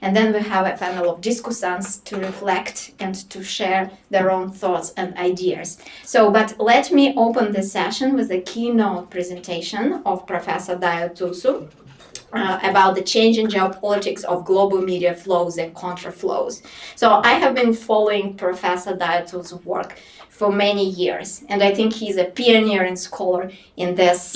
And then we have a panel of discussants to reflect and to share their own thoughts and ideas. So, but let me open the session with a keynote presentation of Professor Daya Thussu about the change in geopolitics of global media flows and contraflows. So I have been following Professor Daya Thussu's work for many years, and I think he's a pioneer and scholar in this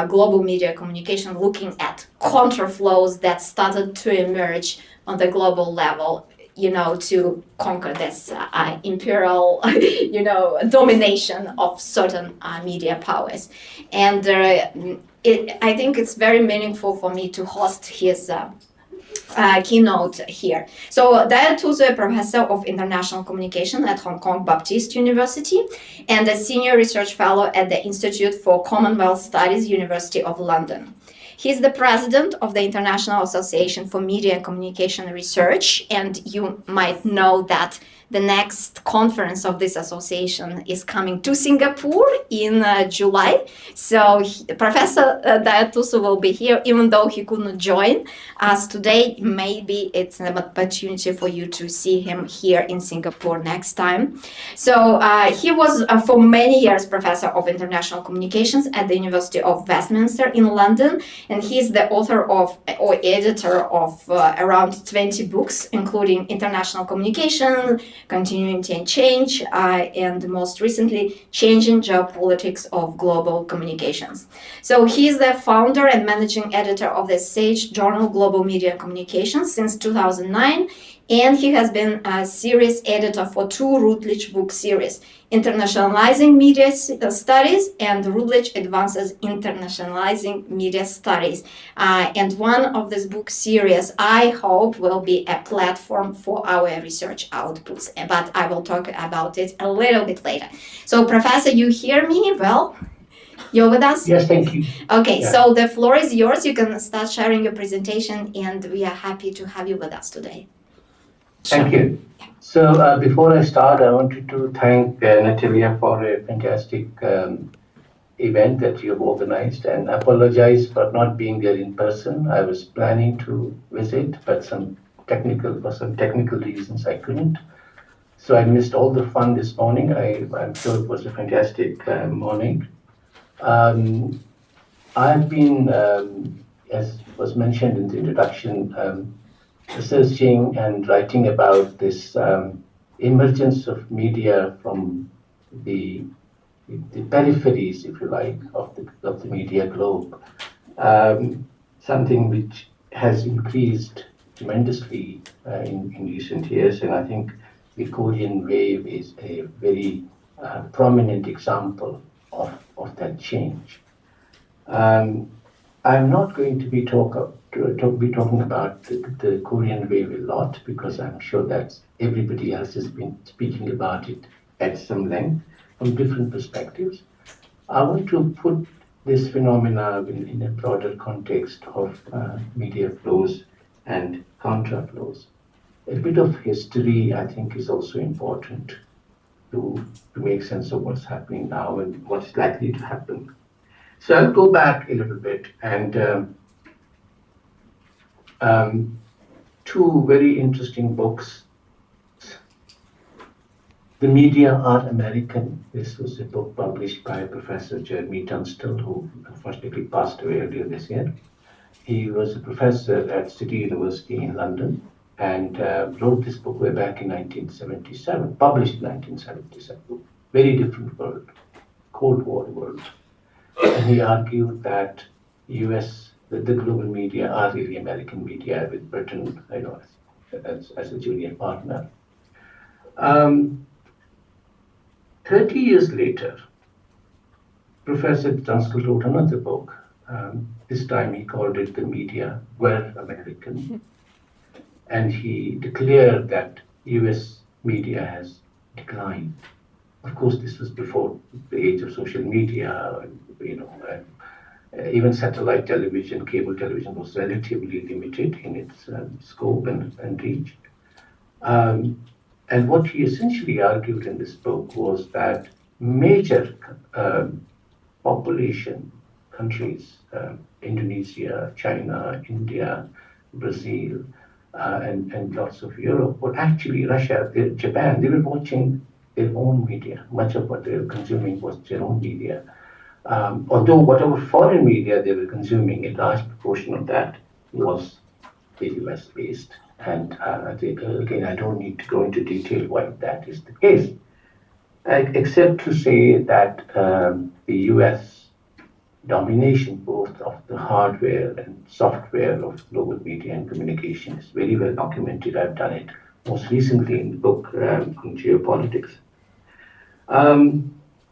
global media communication, looking at contraflows that started to emerge on the global level, to conquer this imperial, domination of certain media powers. And I think it's very meaningful for me to host his keynote here. So Daya Thussu, a professor of international communication at Hong Kong Baptist University and a senior research fellow at the Institute for Commonwealth Studies, University of London. He's the president of the International Association for Media and Communication Research, and you might know that the next conference of this association is coming to Singapore in July. So Professor Daya Thussu will be here, even though he couldn't join us today. Maybe it's an opportunity for you to see him here in Singapore next time. So he was for many years professor of international communications at the University of Westminster in London, and he's the author of or editor of around 20 books, including International Communication, Continuity and Change, and most recently, Changing Geopolitics of Global Communications. So he's the founder and managing editor of the Sage journal Global Media Communications since 2009, and he has been a series editor for two Routledge book series, Internationalizing Media Studies and Routledge Advances Internationalizing Media Studies. And one of these book series, I hope, will be a platform for our research outputs, but I will talk about it a little bit later. So, Professor, you hear me well? You're with us? Yes, thank you. Okay, Yeah. So the floor is yours. You can start sharing your presentation, and we are happy to have you with us today. Thank you. So before I start, I wanted to thank Natalia for a fantastic event that you've organized, and apologize for not being there in person. I was planning to visit, but for some technical reasons I couldn't. So I missed all the fun this morning. I'm sure it was a fantastic morning. I've been, as was mentioned in the introduction, researching and writing about this emergence of media from the peripheries, if you like, of the media globe. Something which has increased tremendously in recent years, and I think the Korean wave is a very prominent example of that change. I'm not going to be talking about the Korean wave a lot, because I'm sure that everybody else has been speaking about it at some length from different perspectives. I want to put this phenomena in a broader context of media flows and contraflows. A bit of history, I think, is also important to make sense of what's happening now and what's likely to happen. So I'll go back a little bit, and two very interesting books. The Media Are American. This was a book published by Professor Jeremy Tunstall, who unfortunately passed away earlier this year. He was a professor at City University in London, and wrote this book way back in 1977, published in 1977. Very different world, Cold War world. And he argued that the global media are really American media, with Britain, as a junior partner. 30 years later, Professor Tunstall wrote another book. This time he called it The Media Were American. And he declared that US media has declined. Of course, this was before the age of social media, even satellite television, cable television was relatively limited in its scope and reach. And what he essentially argued in this book was that major population countries, Indonesia, China, India, Brazil, and lots of Europe, but actually Russia, Japan, they were watching their own media. Much of what they were consuming was their own media. Although whatever foreign media they were consuming, a large proportion of that was US based. And again, I don't need to go into detail why that is the case, except to say that the US domination both of the hardware and software of global media and communication is very well documented. I've done it most recently in the book on geopolitics.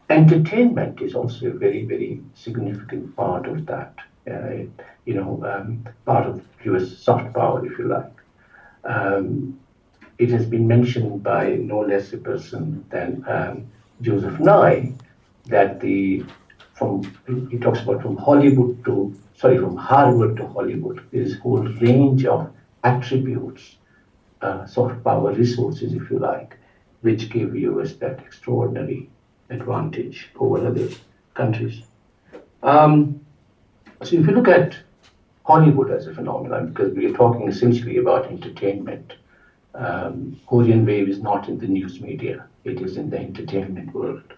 Entertainment is also a very, very significant part of that. Part of US soft power, if you like. It has been mentioned by no less a person than Joseph Nye that he talks about from Harvard to Hollywood, this whole range of attributes, soft power resources, if you like, which give US that extraordinary advantage over other countries. So if you look at Hollywood as a phenomenon, because we are talking essentially about entertainment, Korean Wave is not in the news media, it is in the entertainment world.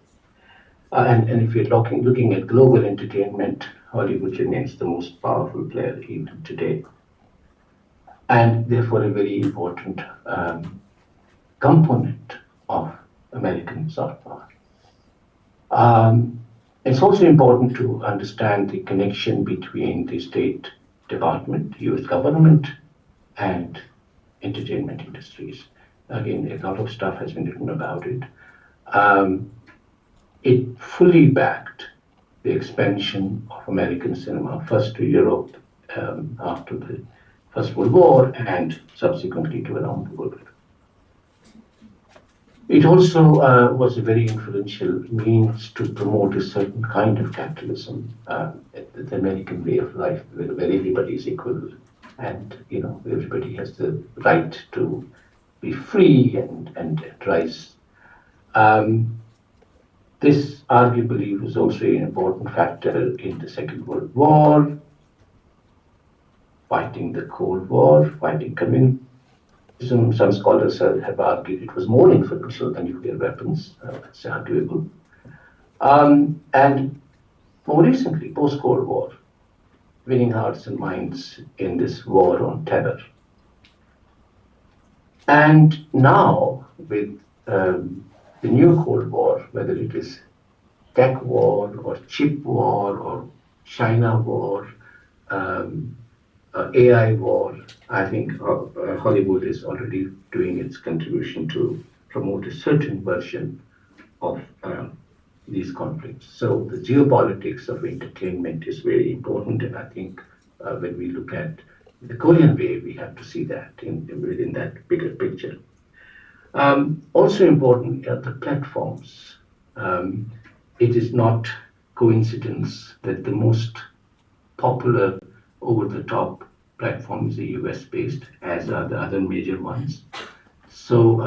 And if you're looking at global entertainment, Hollywood remains the most powerful player even today. And therefore a very important component of American soft power. It's also important to understand the connection between the State Department, US government, and entertainment industries. Again, a lot of stuff has been written about it. It fully backed the expansion of American cinema, first to Europe after the First World War, and subsequently to around the world. It also was a very influential means to promote a certain kind of capitalism, the American way of life, where everybody is equal, and everybody has the right to be free and rise. This arguably was also an important factor in the Second World War, fighting the Cold War, fighting communism. Some scholars have argued it was more influential than nuclear weapons. That's arguable. And more recently, post-Cold War, winning hearts and minds in this war on terror. And now, with the new Cold War, whether it is tech war or chip war or China war, AI war, I think Hollywood is already doing its contribution to promote a certain version of these conflicts. So the geopolitics of entertainment is very important, and I think when we look at the Korean Wave, we have to see that within that bigger picture. Also important are the platforms. It is not coincidence that the most popular over-the-top platform is the US-based, as are the other major ones. So,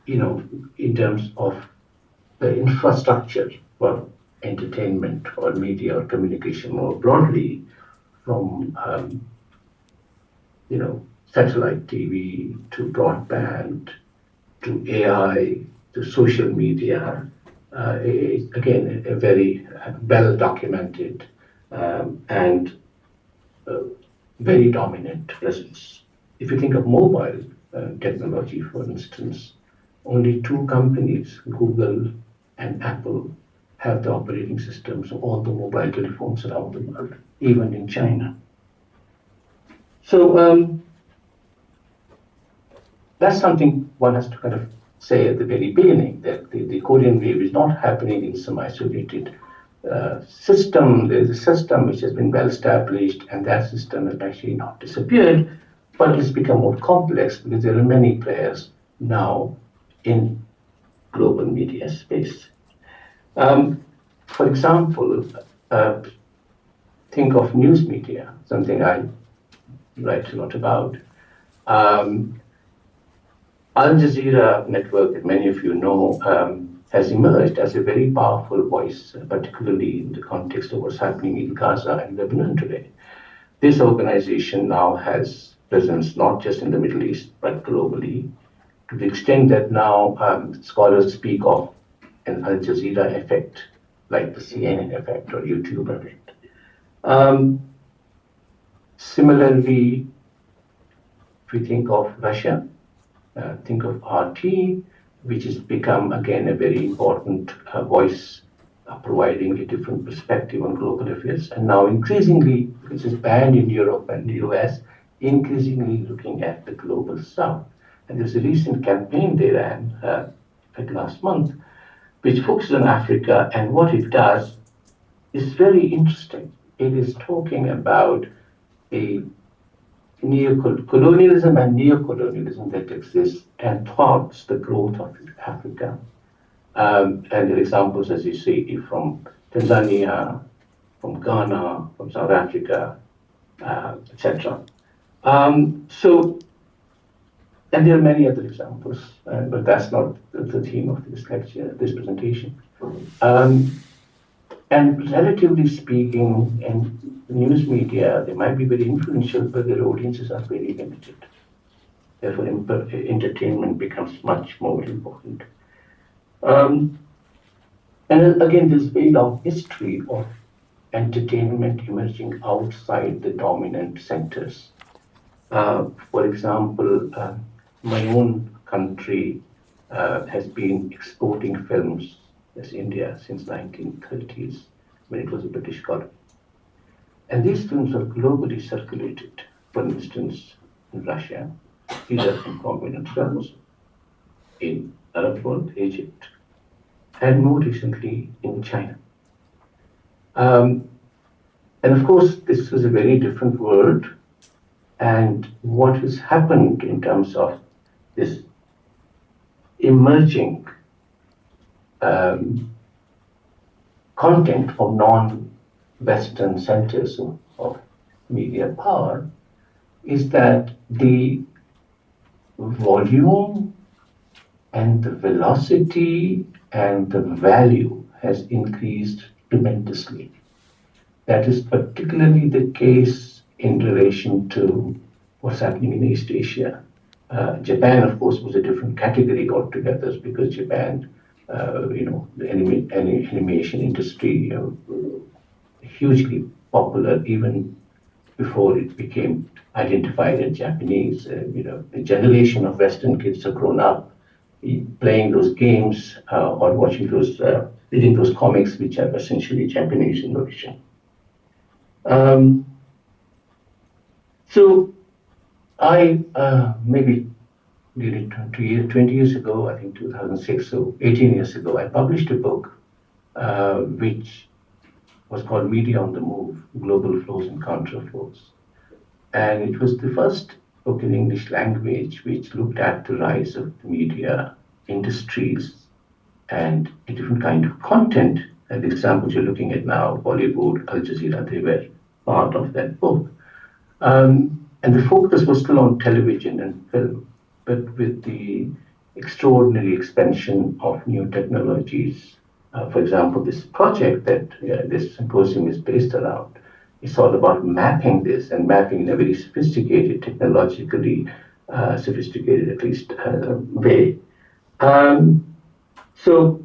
in terms of the infrastructure for entertainment or media or communication more broadly, from satellite TV to broadband to AI to social media, again a very well documented and very dominant presence. If you think of mobile technology, for instance, only two companies, Google and Apple, have the operating systems of all the mobile telephones around the world, even in China. So that's something one has to kind of say at the very beginning, that the Korean Wave is not happening in some isolated system. There's a system which has been well established, and that system has actually not disappeared, but it's become more complex because there are many players now in global media space. For example, think of news media, something I write a lot about. Al Jazeera network, that many of you know, has emerged as a very powerful voice, particularly in the context of what's happening in Gaza and Lebanon today. This organization now has presence, not just in the Middle East, but globally, to the extent that now scholars speak of an Al Jazeera effect, like the CNN effect or YouTube effect. Similarly, if we think of Russia, think of RT, which has become again a very important voice, providing a different perspective on global affairs, and now increasingly, which is banned in Europe and the US, increasingly looking at the global south. And there's a recent campaign they ran, like last month, which focuses on Africa, and what it does is very interesting. It is talking about a colonialism and neocolonialism that exists and thwarts the growth of Africa. And there are examples, as you see, from Tanzania, from Ghana, from South Africa, etc. And there are many other examples, but that's not the theme of this lecture, this presentation. And relatively speaking, in news media, they might be very influential, but their audiences are very limited. Therefore, entertainment becomes much more important. And again, there's a very long history of entertainment emerging outside the dominant centers. For example, my own country has been exporting films as India since 1930s, when it was a British colony. And these films are globally circulated. For instance, in Russia, these are concomitant films. In Arab world, Egypt, and more recently in China. And of course, this was a very different world. And what has happened in terms of this emerging content from non-Western centers of media power is that the volume and the velocity and the value has increased tremendously. That is particularly the case in relation to what's happening in East Asia. Japan, of course, was a different category altogether because Japan, the animation industry, hugely popular even before it became identified as Japanese. A generation of Western kids have grown up playing those games or watching those, reading those comics, which are essentially Japanese in origin. So I maybe nearly 20 years ago, I think 2006, so 18 years ago, I published a book which was called Media on the Move, Global Flows and Contra-flows. And it was the first book in English language which looked at the rise of the media industries and a different kind of content. And the examples you're looking at now, Bollywood, Al Jazeera, they were part of that book. And the focus was still on television and film, but with the extraordinary expansion of new technologies. For example, this project that this symposium is based around, it's all about mapping this and mapping in a very sophisticated, technologically sophisticated at least way. So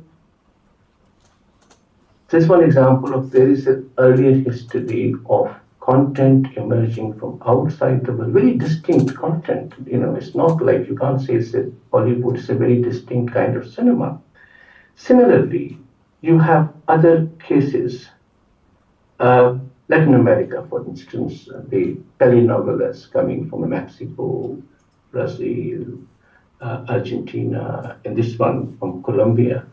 this one example of there is an earlier history of content emerging from outside the world, very distinct content. It's not like you can't say it's a Hollywood, it's a very distinct kind of cinema. Similarly, you have other cases. Latin America, for instance, the telenovelas coming from Mexico, Brazil, Argentina, and this one from Colombia,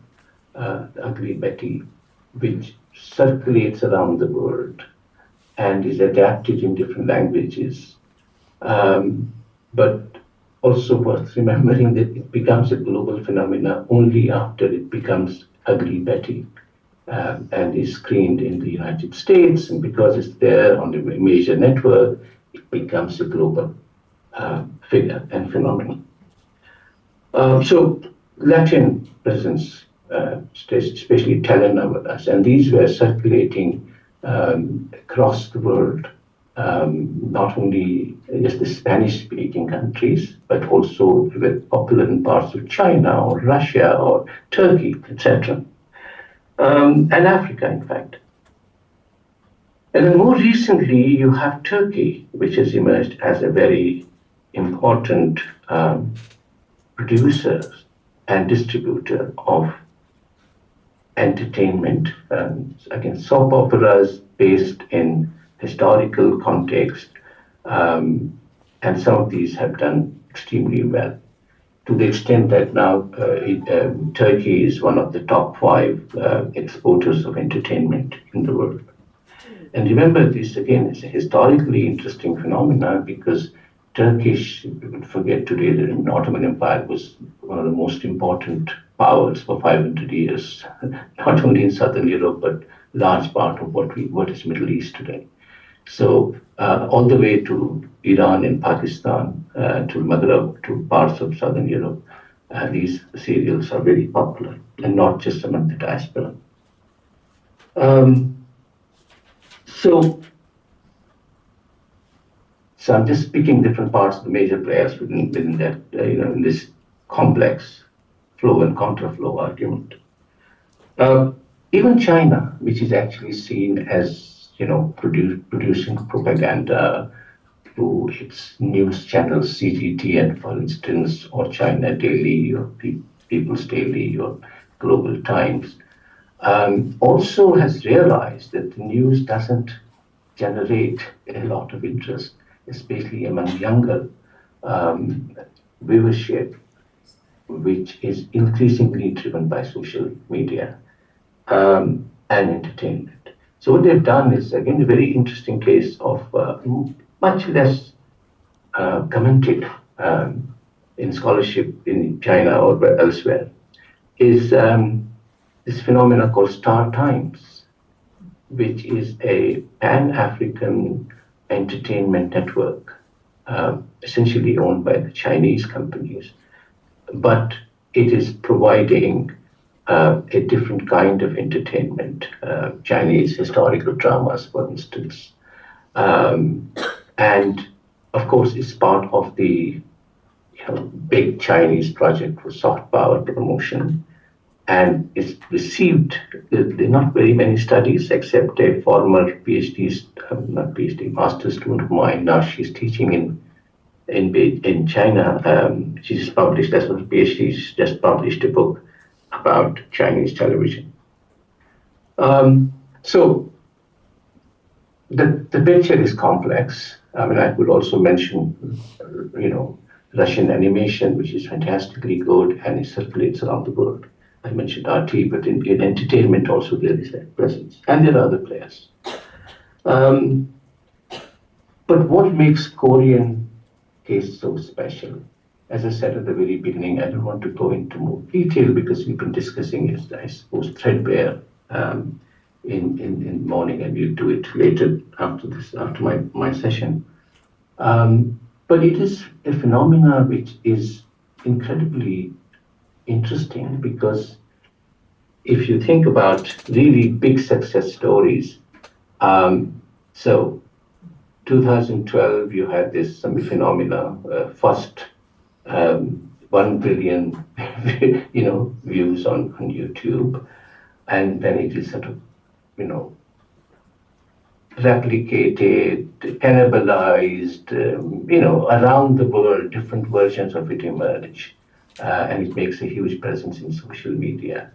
The Ugly Betty, which circulates around the world and is adapted in different languages. But also worth remembering that it becomes a global phenomena only after it becomes Ugly Betty and is screened in the United States. And because it's there on the major network, it becomes a global figure and phenomenon. So Latin presence, especially telenovelas, and these were circulating across the world not only just the Spanish-speaking countries, but also were popular in parts of China or Russia or Turkey, etc., and Africa, in fact. And then more recently, you have Turkey, which has emerged as a very important producer and distributor of entertainment. Again, soap operas based in historical context, and some of these have done extremely well, to the extent that now Turkey is one of the top 5 exporters of entertainment in the world. And remember, this again is a historically interesting phenomenon, because Turkish, people forget today that the Ottoman Empire was one of the most important powers for 500 years, not only in Southern Europe, but large part of what is Middle East today. So all the way to Iran and Pakistan, to Maghreb, to parts of Southern Europe, these serials are very popular, and not just among the diaspora. So I'm just picking different parts of the major players within that, in this complex flow and contraflow argument. Even China, which is actually seen as, producing propaganda through its news channels, CGTN, for instance, or China Daily, or People's Daily, or Global Times, also has realized that the news doesn't generate a lot of interest, especially among younger viewership, which is increasingly driven by social media and entertainment. So what they've done is, again, a very interesting case of much less commented in scholarship in China or elsewhere, is this phenomena called Star Times, which is a pan-African entertainment network, essentially owned by the Chinese companies, but it is providing a different kind of entertainment, Chinese historical dramas, for instance. And of course, it's part of the big Chinese project for soft power promotion. And it's received, there are not very many studies, except a former master's student of mine. Now she's teaching in China. She's published, that's what PhD, she's just published a book about Chinese television. So the picture is complex. I mean, I could also mention, Russian animation, which is fantastically good, and it circulates around the world. I mentioned RT, but in entertainment also there is that presence, and there are other players. But what makes Korean case so special? As I said at the very beginning, I don't want to go into more detail because we've been discussing it, I suppose, threadbare in morning, and we'll do it later after my session. But it is a phenomena which is incredibly interesting, because if you think about really big success stories, so 2012 you had this phenomena, first 1 billion views on YouTube, and then it is sort of replicated, cannibalized, around the world. Different versions of it emerge, and it makes a huge presence in social media.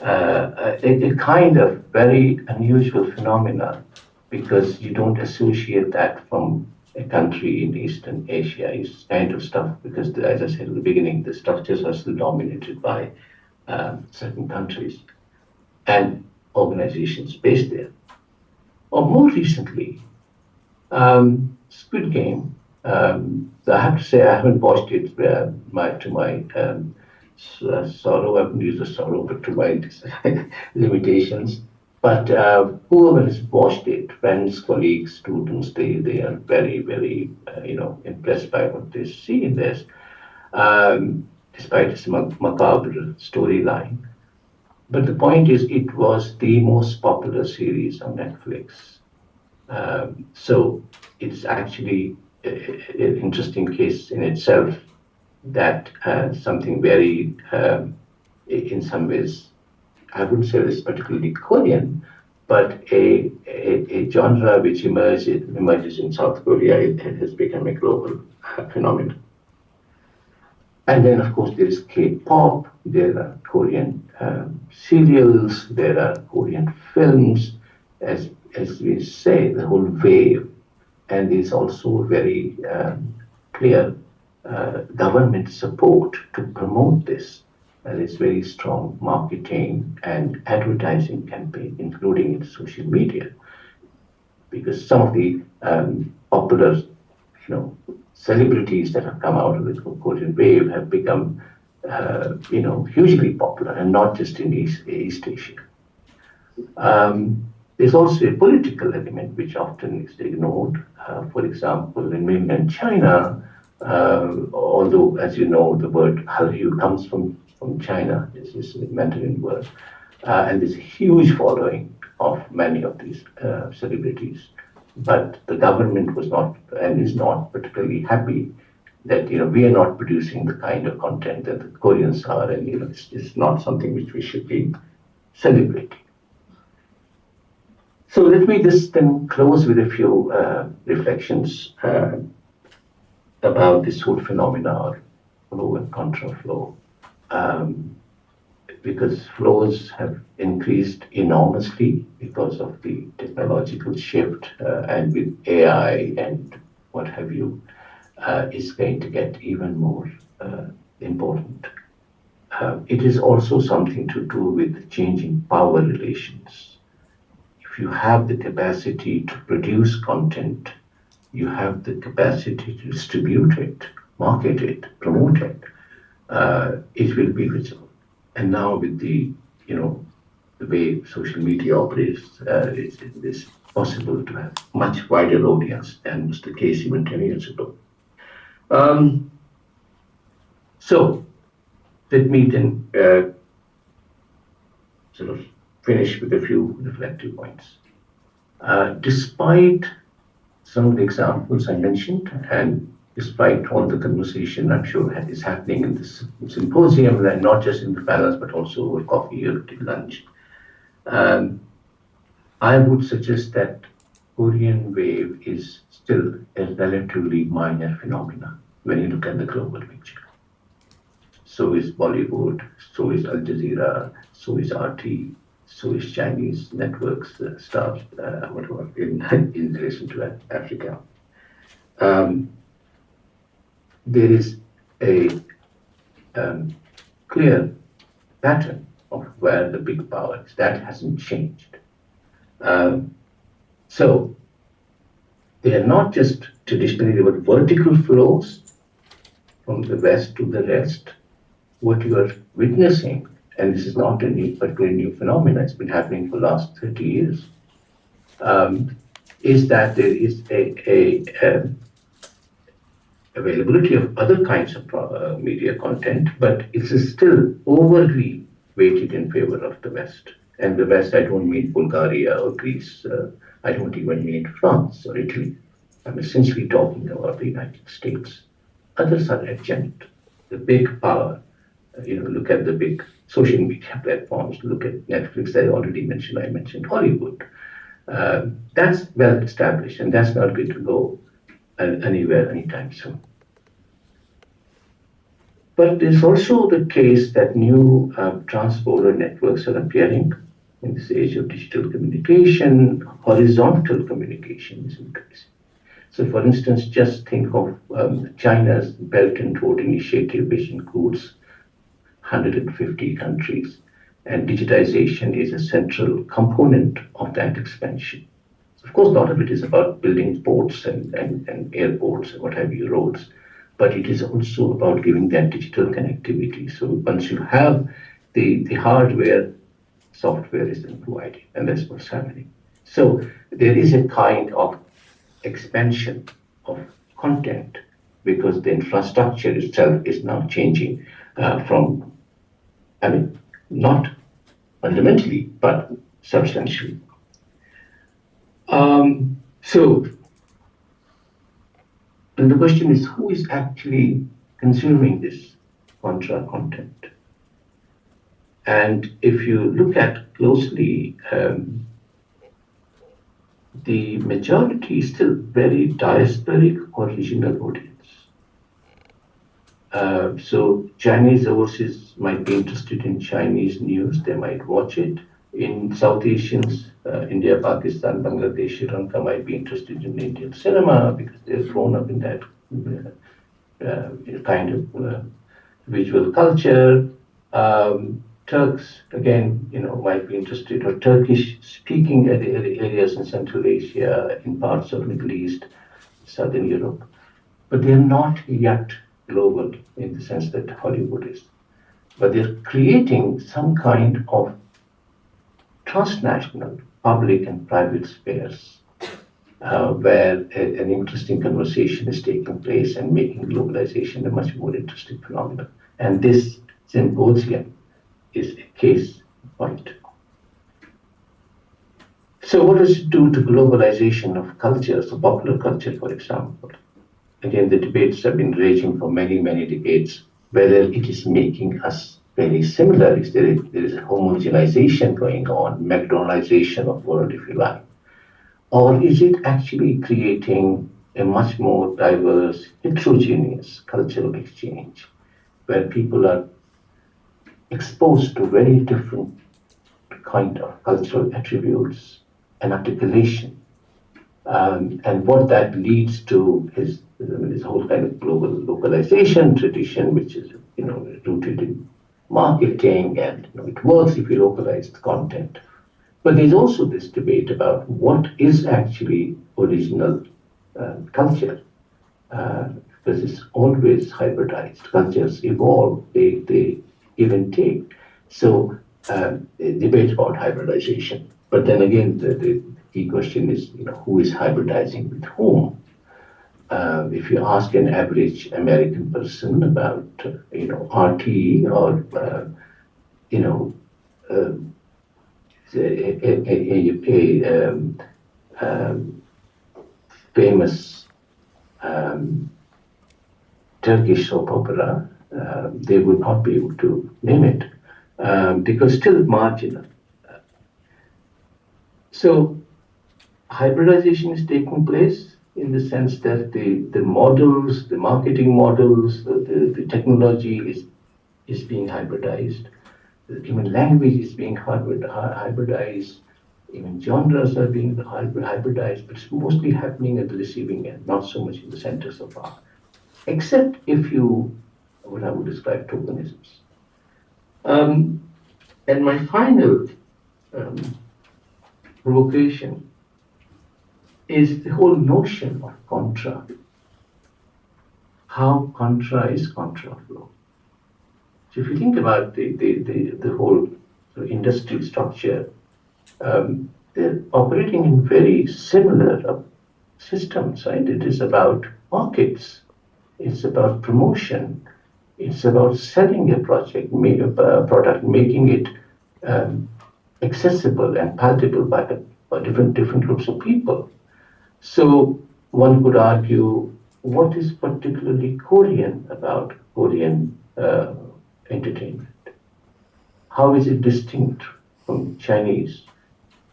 A kind of very unusual phenomena, because you don't associate that from a country in Eastern Asia. It's kind of stuff, because as I said at the beginning, the structures are still dominated by certain countries and organizations based there. Or more recently, Squid Game. I have to say I haven't watched it to my sorrow. I haven't used the sorrow, but to my limitations. But whoever has watched it, friends, colleagues, students, they are very, very impressed by what they see in this, despite its macabre storyline. But the point is, it was the most popular series on Netflix. So it's actually an interesting case in itself that something very, in some ways, I wouldn't say it's particularly Korean, but a genre which emerges in South Korea, it has become a global phenomenon. And then, of course, there is K-pop, there are Korean serials, there are Korean films, as we say, the whole wave. And there's also very clear government support to promote this. There's very strong marketing and advertising campaign, including in social media, because some of the popular, celebrities that have come out of the Korean wave have become, hugely popular, and not just in East Asia. There's also a political element which often is ignored. For example, in mainland China, although, as you know, the word Hallyu comes from China, this is a Mandarin word, and there's a huge following of many of these celebrities. But the government was not and is not particularly happy that we are not producing the kind of content that the Koreans are, and it's not something which we should be celebrating. So let me just then close with a few reflections about this whole phenomena of flow and contra-flow, because flows have increased enormously because of the technological shift, and with AI and what have you, is going to get even more important. It is also something to do with changing power relations. If you have the capacity to produce content, you have the capacity to distribute it, market it, promote it, it will be visible. And now with the way social media operates, it is possible to have much wider audience than was the case even 10 years ago. So let me then sort of finish with a few reflective points. Despite some of the examples I mentioned, and despite all the conversation I'm sure is happening in this symposium, and not just in the panels, but also over coffee or lunch, I would suggest that Korean wave is still a relatively minor phenomenon when you look at the global picture. So is Bollywood, so is Al Jazeera, so is RT, so is Chinese networks, stars, whatever, in relation to Africa. There is a clear pattern of where the big power is. That hasn't changed. So they are not just traditionally, they were vertical flows from the west to the rest. What you are witnessing, and this is not a particularly new phenomenon, it's been happening for the last 30 years, is that there is a availability of other kinds of media content, but it is still overly weighted in favor of the West. And the West, I don't mean Bulgaria or Greece, I don't even mean France or Italy. I'm essentially talking about the United States. Others are adjunct. The big power, look at the big social media platforms, look at Netflix, I mentioned Hollywood. That's well established, and that's not going to go anywhere anytime soon. But there's also the case that new transborder networks are appearing in this age of digital communication. Horizontal communication is increasing. So, for instance, just think of China's Belt and Road Initiative, which includes 150 countries, and digitization is a central component of that expansion. Of course, a lot of it is about building ports and airports and what have you, roads, but it is also about giving that digital connectivity. So once you have the hardware, software is then provided, and that's what's happening. So there is a kind of expansion of content because the infrastructure itself is now changing not fundamentally, but substantially. So And the question is, who is actually consuming this contra content? And if you look at closely, the majority is still very diasporic or regional audience. So Chinese overseas might be interested in Chinese news, they might watch it. In South Asians, India, Pakistan, Bangladesh, Sri Lanka might be interested in Indian cinema because they've grown up in that kind of visual culture. Turks, again, might be interested, or Turkish-speaking areas in Central Asia, in parts of Middle East, Southern Europe. But they're not yet global in the sense that Hollywood is. But they're creating some kind of transnational public and private spheres where an interesting conversation is taking place and making globalization a much more interesting phenomenon. And this symposium is a case point. So what does it do to globalization of cultures, of popular culture, for example? Again, the debates have been raging for many, many decades, whether it is making us very similar. Is there is a homogenization going on, McDonaldization of world, if you like? Or is it actually creating a much more diverse, heterogeneous cultural exchange, where people are exposed to very different kind of cultural attributes and articulation? And what that leads to is this whole kind of global localization tradition, which is rooted in marketing, and it works if you localize the content. But there's also this debate about what is actually original culture, because it's always hybridized. Cultures evolve, they give and take. So debate about hybridization. But then again, the key question is, who is hybridizing with whom? If you ask an average American person about, RT or, a famous Turkish soap opera, they would not be able to name it because still marginal. So hybridization is taking place in the sense that the models, the marketing models, the technology is being hybridized. Even language is being hybridized. Even genres are being hybridized, but it's mostly happening at the receiving end, not so much in the center so far. Except if you, what I would describe tokenisms. And my final provocation is the whole notion of contra. How contra is contraflow. So if you think about the whole industry structure, they're operating in very similar systems, right? It is about markets, it's about promotion, it's about selling a product, making it accessible and palatable by different groups of people. So one could argue, what is particularly Korean about Korean entertainment? How is it distinct from Chinese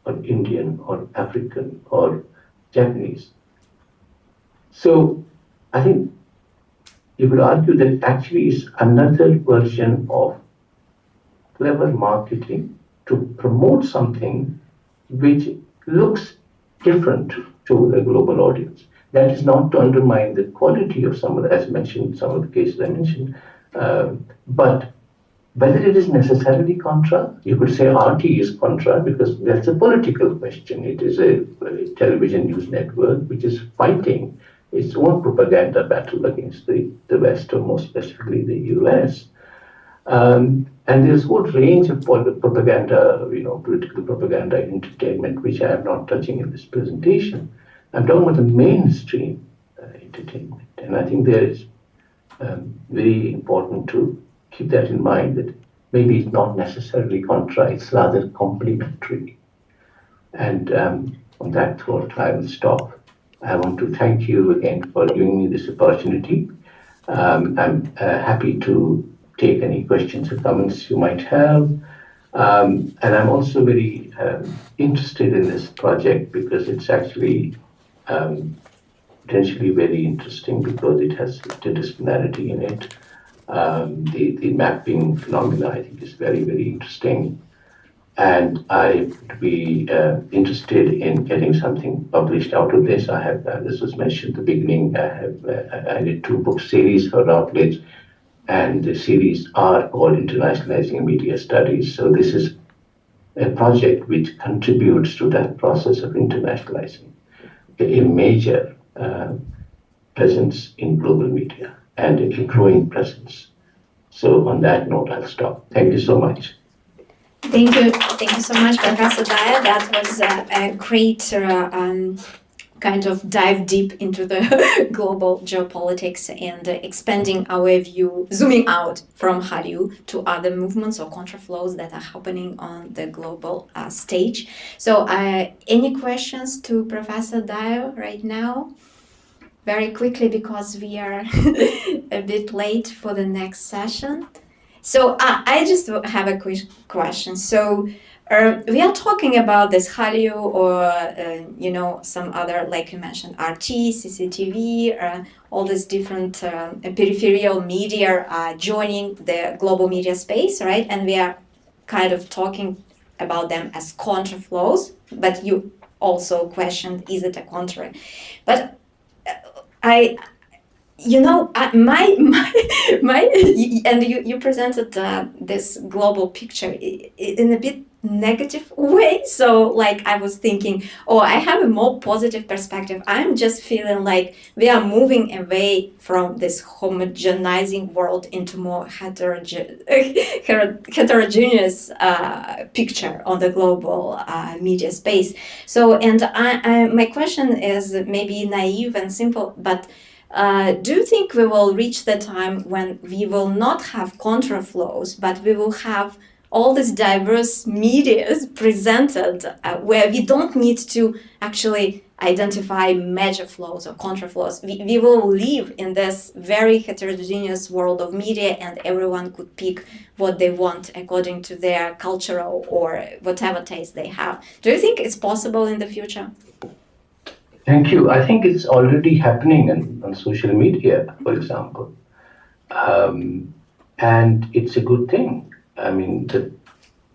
or Indian or African or Japanese? So I think you could argue that actually is another version of clever marketing to promote something which looks different to the global audience. That is not to undermine the quality of some of the, as mentioned, some of the cases I mentioned, but whether it is necessarily contra, you could say RT is contra because that's a political question. It is a television news network which is fighting its own propaganda battle against the West, or more specifically the US. And there's a whole range of propaganda, political propaganda and entertainment, which I am not touching in this presentation. I'm talking about the mainstream entertainment. And I think there is very important to keep that in mind, that maybe it's not necessarily contra, it's rather complementary. And on that thought, I will stop. I want to thank you again for giving me this opportunity. I'm happy to take any questions or comments you might have. And I'm also very interested in this project because it's actually potentially very interesting because it has interdisciplinarity in it. The mapping phenomena, I think, is very, very interesting. And I would be interested in getting something published out of this. I have, this was mentioned at the beginning, I did 2 book series for Routledge, and the series are called Internationalizing Media Studies. So this is a project which contributes to that process of internationalizing a major presence in global media and a growing presence. So on that note, I'll stop. Thank you so much. Thank you so much, Professor Daya. That was a great kind of dive deep into the global geopolitics and expanding our view, zooming out from Hallyu to other movements or contraflows that are happening on the global stage. So, any questions to Professor Daya right now? Very quickly, because we are a bit late for the next session. So I just have a quick question. So we are talking about this Hallyu or some other, like you mentioned, RT, CCTV, all these different peripheral media joining the global media space, right? And we are kind of talking about them as contraflows. But you also questioned, is it a contra? But I my and you presented this global picture in a bit negative way. So like I was thinking, oh, I have a more positive perspective. I'm just feeling like we are moving away from this homogenizing world into more heterogeneous picture on the global media space. So, and my question is maybe naive and simple, but do you think we will reach the time when we will not have contraflows, but we will have all these diverse medias presented where we don't need to actually identify major flows or contraflows? We will live in this very heterogeneous world of media, and everyone could pick what they want according to their cultural or whatever taste they have. Do you think it's possible in the future? Thank you. I think it's already happening on social media, for example. And it's a good thing. I mean,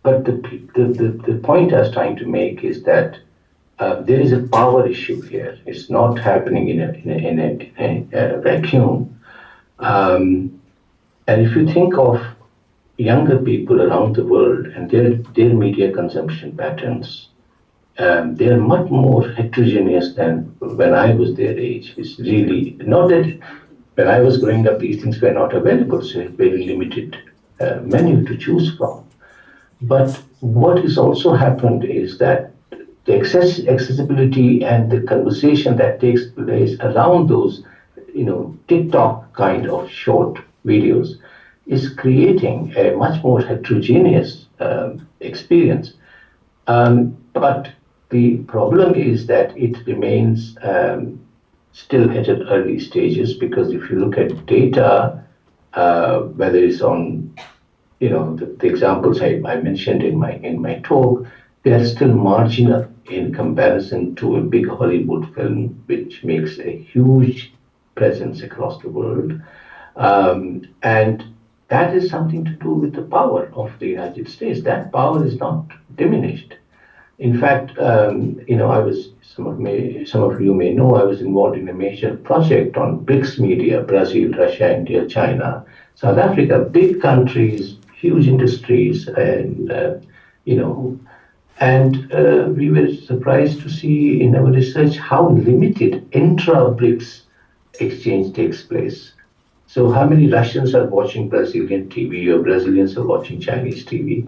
but the point I was trying to make is that there is a power issue here. It's not happening in a vacuum. And if you think of younger people around the world and their media consumption patterns, they are much more heterogeneous than when I was their age. It's really not that when I was growing up, these things were not available, so a very limited menu to choose from. But what has also happened is that the accessibility and the conversation that takes place around those, TikTok kind of short videos is creating a much more heterogeneous experience. But the problem is that it remains still at an early stages, because if you look at data, whether it's on, the examples I mentioned in my talk, they are still marginal in comparison to a big Hollywood film, which makes a huge presence across the world. And that is something to do with the power of the United States. That power is not diminished. In fact, some of you may know, I was involved in a major project on BRICS media: Brazil, Russia, India, China, South Africa, big countries, huge industries, and we were surprised to see in our research how limited intra-BRICS exchange takes place. So how many Russians are watching Brazilian TV, or Brazilians are watching Chinese TV?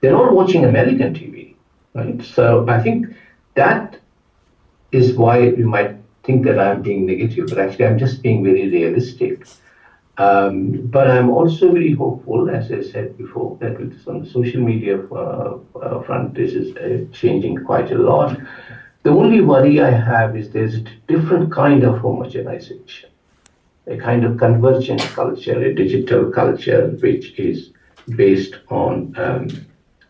They're all watching American TV, right? So I think that is why you might think that I'm being negative, but actually I'm just being very realistic. But I'm also very hopeful, as I said before, that on the social media front, this is changing quite a lot. The only worry I have is there's a different kind of homogenization, a kind of convergent culture, a digital culture, which is based on,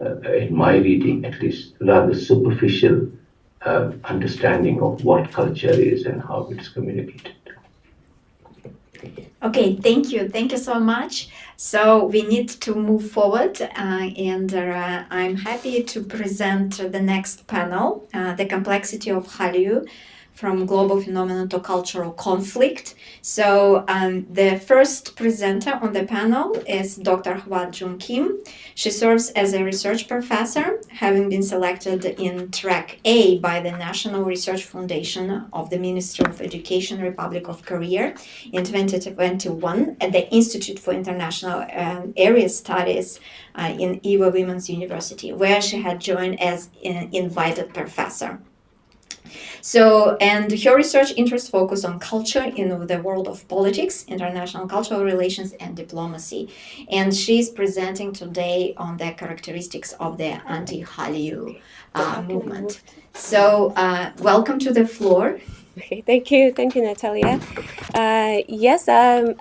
in my reading at least, rather superficial understanding of what culture is and how it's communicated. Okay, thank you. Thank you so much. So we need to move forward, and I'm happy to present the next panel, the complexity of Hallyu, from global phenomenon to cultural conflict. So the first presenter on the panel is Dr. HwaJung Kim. She serves as a research professor, having been selected in track A by the National Research Foundation of the Ministry of Education, Republic of Korea in 2021 at the Institute for International Area Studies in Ewha Women's University, where she had joined as an invited professor. So, and her research interests focus on culture in the world of politics, international cultural relations, and diplomacy. And she's presenting today on the characteristics of the anti-Hallyu movement. So, welcome to the floor. Okay, thank you, Natalia. Yes, I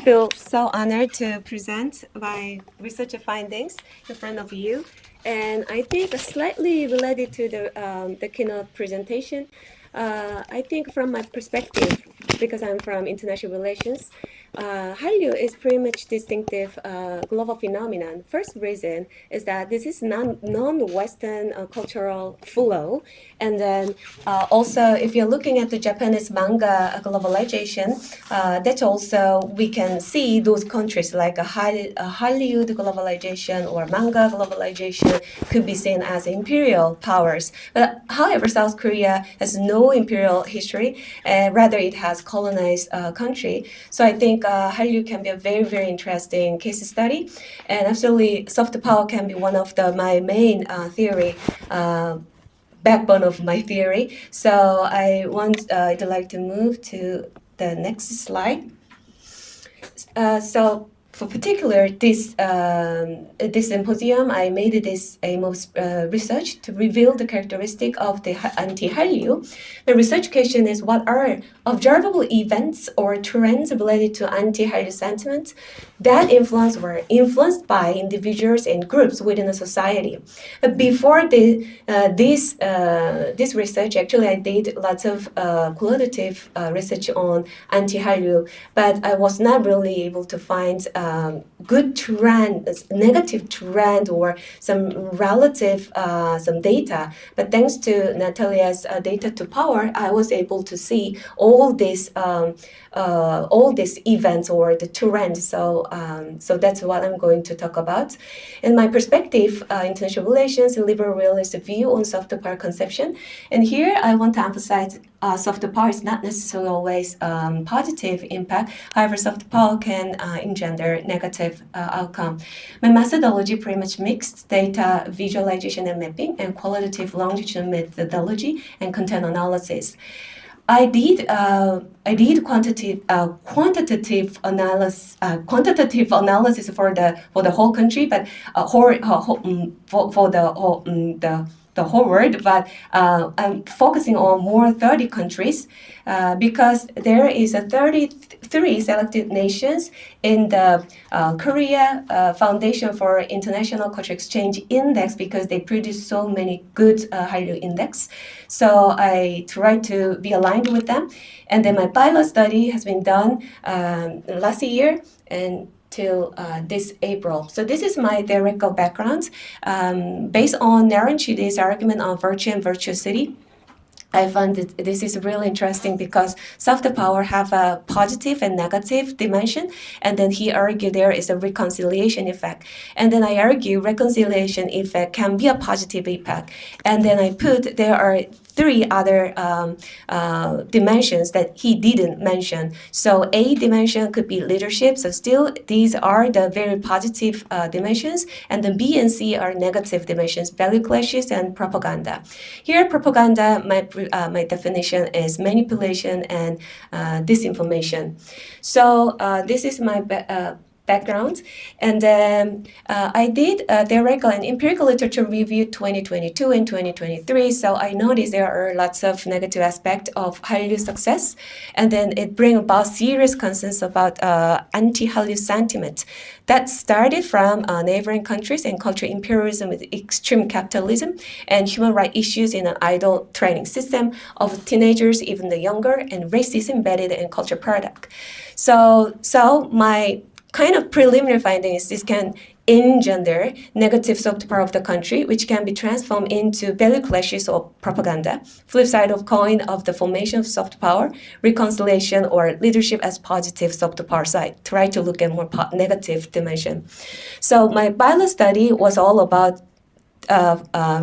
feel so honored to present my research findings in front of you, and I think slightly related to the keynote presentation. I think from my perspective, because I'm from international relations, Hallyu is pretty much distinctive global phenomenon. First reason is that this is non-Western cultural flow, and then also if you're looking at the Japanese manga globalization, that also we can see those countries like a Hollywood globalization or manga globalization could be seen as imperial powers. But however, South Korea has no imperial history, rather it has colonized country. So I think Hallyu can be a very, very interesting case study. And absolutely, soft power can be one of my main theory, backbone of my theory. So I'd like to move to the next slide. So for particular, this symposium, I made this aim of research to reveal the characteristic of the anti-Hallyu. The research question is, what are observable events or trends related to anti-Hallyu sentiment that were influenced by individuals and groups within a society? Before this research, actually, I did lots of qualitative research on anti-Hallyu, but I was not really able to find good trend, negative trend, or some relative some data. But thanks to Natalia's data to power, I was able to see all these events or the trend. So that's what I'm going to talk about. In my perspective, international relations, liberal realist view on soft power conception. And here I want to emphasize soft power is not necessarily always positive impact. However, soft power can engender negative outcome. My methodology pretty much mixed data visualization and mapping and qualitative longitudinal methodology and content analysis. I did quantitative analysis for the whole country, but for the whole world, but I'm focusing on more 30 countries because there is a 33 selected nations in the Korea Foundation for International Cultural Exchange Index, because they produce so many good Hallyu index. So I try to be aligned with them. And then my pilot study has been done last year and till this April. So this is my theoretical background. Based on Naren Chide's argument on virtue and virtuosity, I found that this is really interesting because soft power have a positive and negative dimension, and then he argued there is a reconciliation effect. And then I argue reconciliation effect can be a positive impact. And then I put there are 3 other dimensions that he didn't mention. So A dimension could be leadership. So still, these are the very positive dimensions. And then B and C are negative dimensions, value clashes and propaganda. Here, propaganda, my definition is manipulation and disinformation. So this is my background. And then I did theoretical and empirical literature review 2022 and 2023. So I noticed there are lots of negative aspects of Hallyu success. And then it brings about serious concerns about anti-Hallyu sentiment that started from neighboring countries and cultural imperialism with extreme capitalism and human rights issues in an idle training system of teenagers, even the younger, and racism embedded in culture product. So my kind of preliminary finding is this can engender negative soft power of the country, which can be transformed into value clashes or propaganda. Flip side of coin of the formation of soft power, reconciliation or leadership as positive soft power side. Try to look at more negative dimension. So my bio study was all about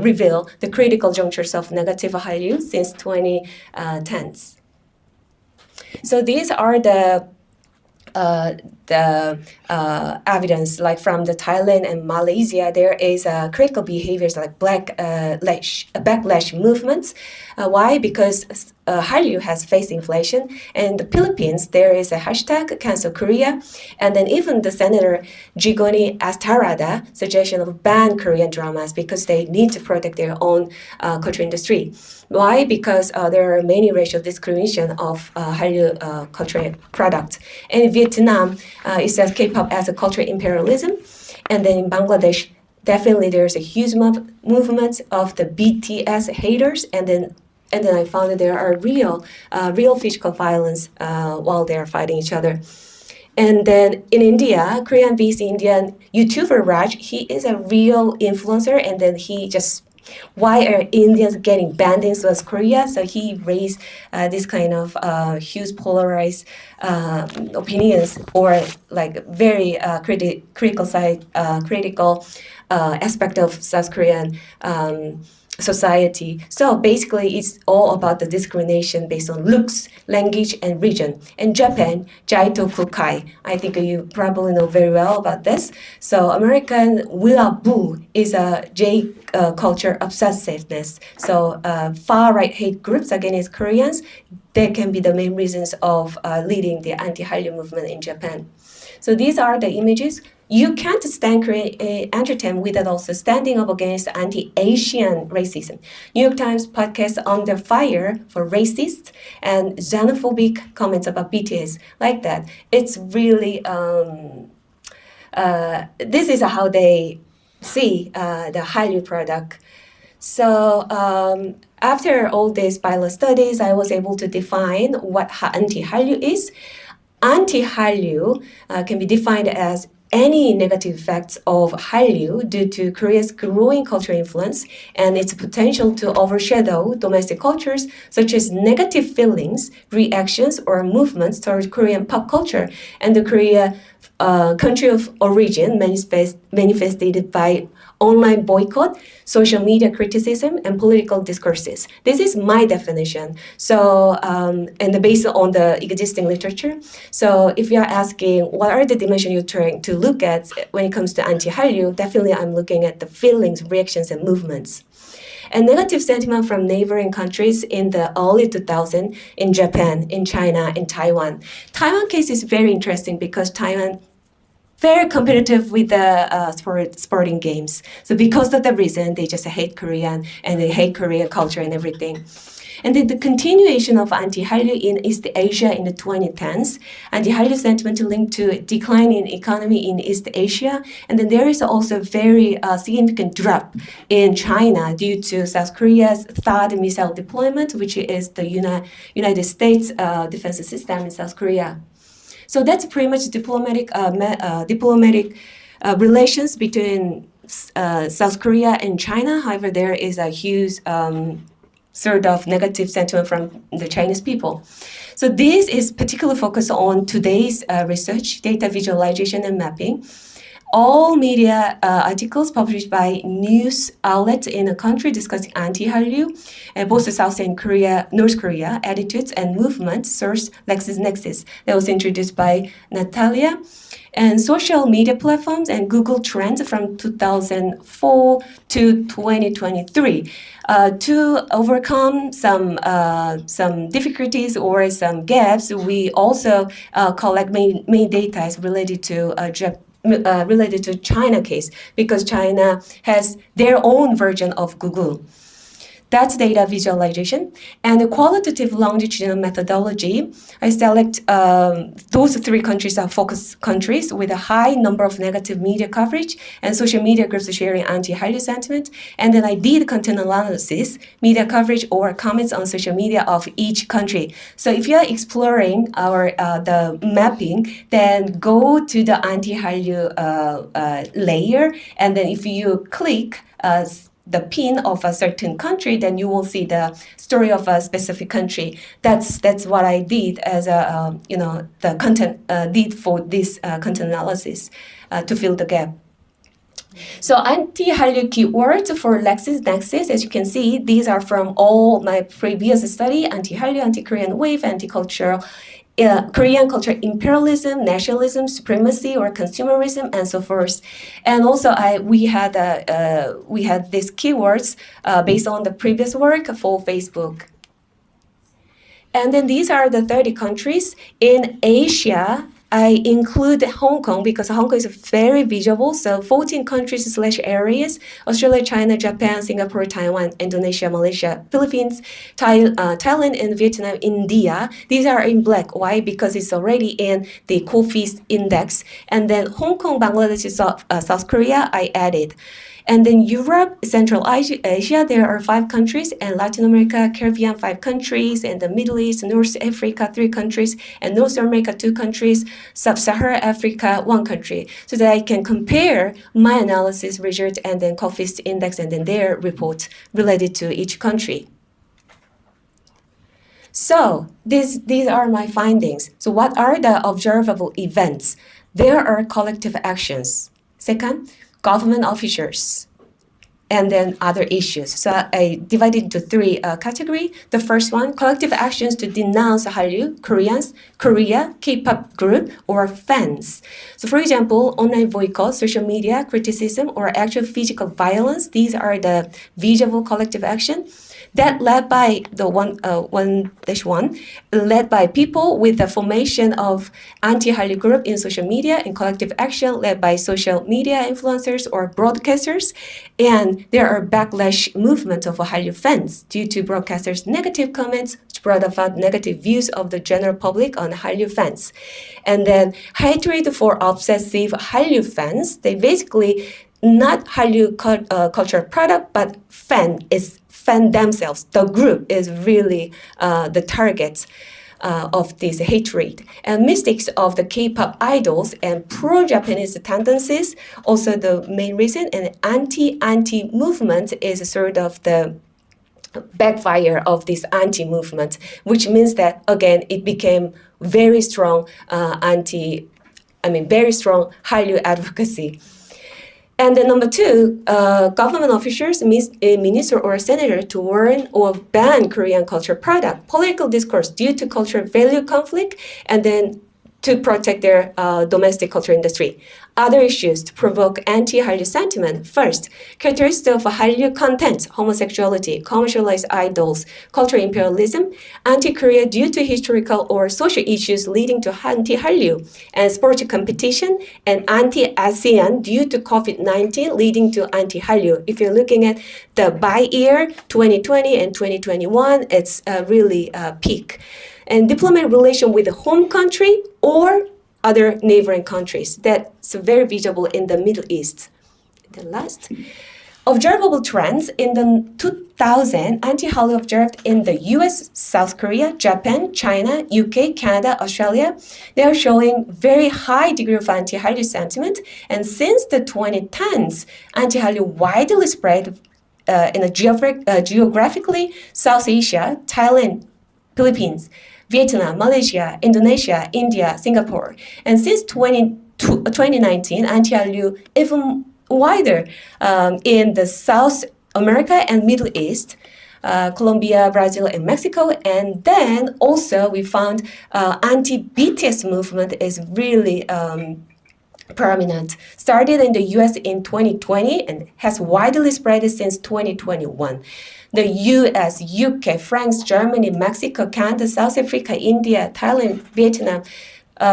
reveal the critical junctures of negative Hallyu since 2010s. So these are the evidence, like from the Thailand and Malaysia, there is critical behaviors like backlash movements. Why? Because Hallyu has faced inflation. And in the Philippines, there is a hashtag cancel Korea. And then even the Senator Jigoni Astarada suggestion of ban Korean dramas because they need to protect their own culture industry. Why? Because there are many racial discrimination of Hallyu cultural product. And in Vietnam, it says K-pop as a cultural imperialism. And then in Bangladesh, definitely there's a huge movement of the BTS haters. And then I found that there are real physical violence while they're fighting each other. And then in India, Korean-based Indian YouTuber Raj, he is a real influencer, and then he just, why are Indians getting banned in South Korea? So he raised this kind of huge polarized opinions, or like very critical aspect of South Korean society. So basically, it's all about the discrimination based on looks, language, and region. In Japan, Jaito Kukai, I think you probably know very well about this. So American Willaboo is a J culture obsessiveness. So far-right hate groups against Koreans, they can be the main reasons of leading the anti-Hallyu movement in Japan. So these are the images. You can't stand Korean entertainment without also standing up against anti-Asian racism. New York Times podcast Under Fire for racist and xenophobic comments about BTS, like that. It's really, this is how they see the Hallyu product. So after all these bio studies, I was able to define what anti-Hallyu is. Anti-Hallyu can be defined as any negative effects of Hallyu due to Korea's growing cultural influence and its potential to overshadow domestic cultures, such as negative feelings, reactions, or movements towards Korean pop culture and the Korea country of origin manifested by online boycott, social media criticism, and political discourses. This is my definition. So, and based on the existing literature. So if you are asking what are the dimensions you're trying to look at when it comes to anti-Hallyu, definitely I'm looking at the feelings, reactions, and movements. And negative sentiment from neighboring countries in the early 2000s in Japan, in China, in Taiwan. Taiwan case is very interesting because Taiwan very competitive with the sporting games. So because of the reason, they just hate Korean and they hate Korean culture and everything. And then the continuation of anti-Hallyu in East Asia in the 2010s, anti-Hallyu sentiment linked to decline in economy in East Asia. And then there is also a very significant drop in China due to South Korea's THAAD missile deployment, which is the United States defense system in South Korea. So that's pretty much diplomatic relations between South Korea and China. However, there is a huge sort of negative sentiment from the Chinese people. So this is particularly focused on today's research, data visualization and mapping. all media articles published by news outlets in a country discussing anti-Hallyu, both South and North Korea, attitudes and movements, source LexisNexis. That was introduced by Natalia. And social media platforms and Google Trends from 2004 to 2023. To overcome some difficulties or some gaps, we also collect main data related to China case, because China has their own version of Google. That's data visualization. And the qualitative longitudinal methodology, I select those 3 countries are focus countries with a high number of negative media coverage and social media groups sharing anti-Hallyu sentiment. And then I did content analysis, media coverage or comments on social media of each country. So if you're exploring our the mapping, then go to the anti-Hallyu layer. And then if you click the pin of a certain country, then you will see the story of a specific country. That's what I did as a the content did for this content analysis to fill the gap. So anti-Hallyu keywords for LexisNexis, as you can see, these are from all my previous study: anti-Hallyu, anti-Korean wave, anti-cultural. Korean culture imperialism, nationalism, supremacy, or consumerism, and so forth. And also, we had these keywords based on the previous work for Facebook. And then these are the 30 countries in Asia. I include Hong Kong because Hong Kong is very visible. So 14 countries / areas: Australia, China, Japan, Singapore, Taiwan, Indonesia, Malaysia, Philippines, Thailand, and Vietnam, India. These are in black. Why? Because it's already in the COFIS index. And then Hong Kong, Bangladesh, South Korea, I added. And then Europe, Central Asia, there are 5 countries, and Latin America, Caribbean, 5 countries, and the Middle East, North Africa, 3 countries, and North America, 2 countries, Sub-Saharan Africa, 1 country, so that I can compare my analysis result and then COFIS index and then their report related to each country. So these are my findings. So what are the observable events? There are collective actions. Second, government officials, and then other issues. So I divided into 3 categories. The first one, collective actions to denounce Hallyu, Koreans, Korea, K-pop group, or fans. So for example, online boycott, social media criticism, or actual physical violence. These are the visible collective action. That led by the 1-1, led by people with the formation of anti-Hallyu group in social media, and collective action led by social media influencers or broadcasters. And there are backlash movements of Hallyu fans due to broadcasters' negative comments, which brought about negative views of the general public on Hallyu fans. And then hatred for obsessive Hallyu fans. They basically not Hallyu culture product, but fan themselves. The group is really the target of this hatred. And mistakes of the K-pop idols and pro-Japanese tendencies, also the main reason. And anti movement is sort of the backfire of this anti-movement, which means that, again, it became very strong very strong Hallyu advocacy. And then number 2, government officials, minister or senator, to warn or ban Korean culture product, political discourse due to cultural value conflict, and then to protect their domestic culture industry. Other issues to provoke anti-Hallyu sentiment. First, characteristics of Hallyu content, homosexuality, commercialized idols, cultural imperialism, anti-Korea due to historical or social issues leading to anti-Hallyu, and sports competition, and anti-ASEAN due to COVID-19 leading to anti-Hallyu. If you're looking at the by year, 2020 and 2021, it's really a peak. And diplomatic relation with the home country or other neighboring countries. That's very visible in the Middle East. The last, observable trends in the 2000, anti-Hallyu observed in the US, South Korea, Japan, China, UK, Canada, Australia. They are showing very high degree of anti-Hallyu sentiment. And since the 2010s, anti-Hallyu widely spread in a geographically South Asia, Thailand, Philippines, Vietnam, Malaysia, Indonesia, India, Singapore. And since 2012, 2019, Anti-Hallyu even wider in the South America and Middle East, Colombia, Brazil, and Mexico. And then also we found anti-BTS movement is really prominent. Started in the US in 2020 and has widely spread since 2021. The US, UK, France, Germany, Mexico, Canada, South Africa, India, Thailand, Vietnam,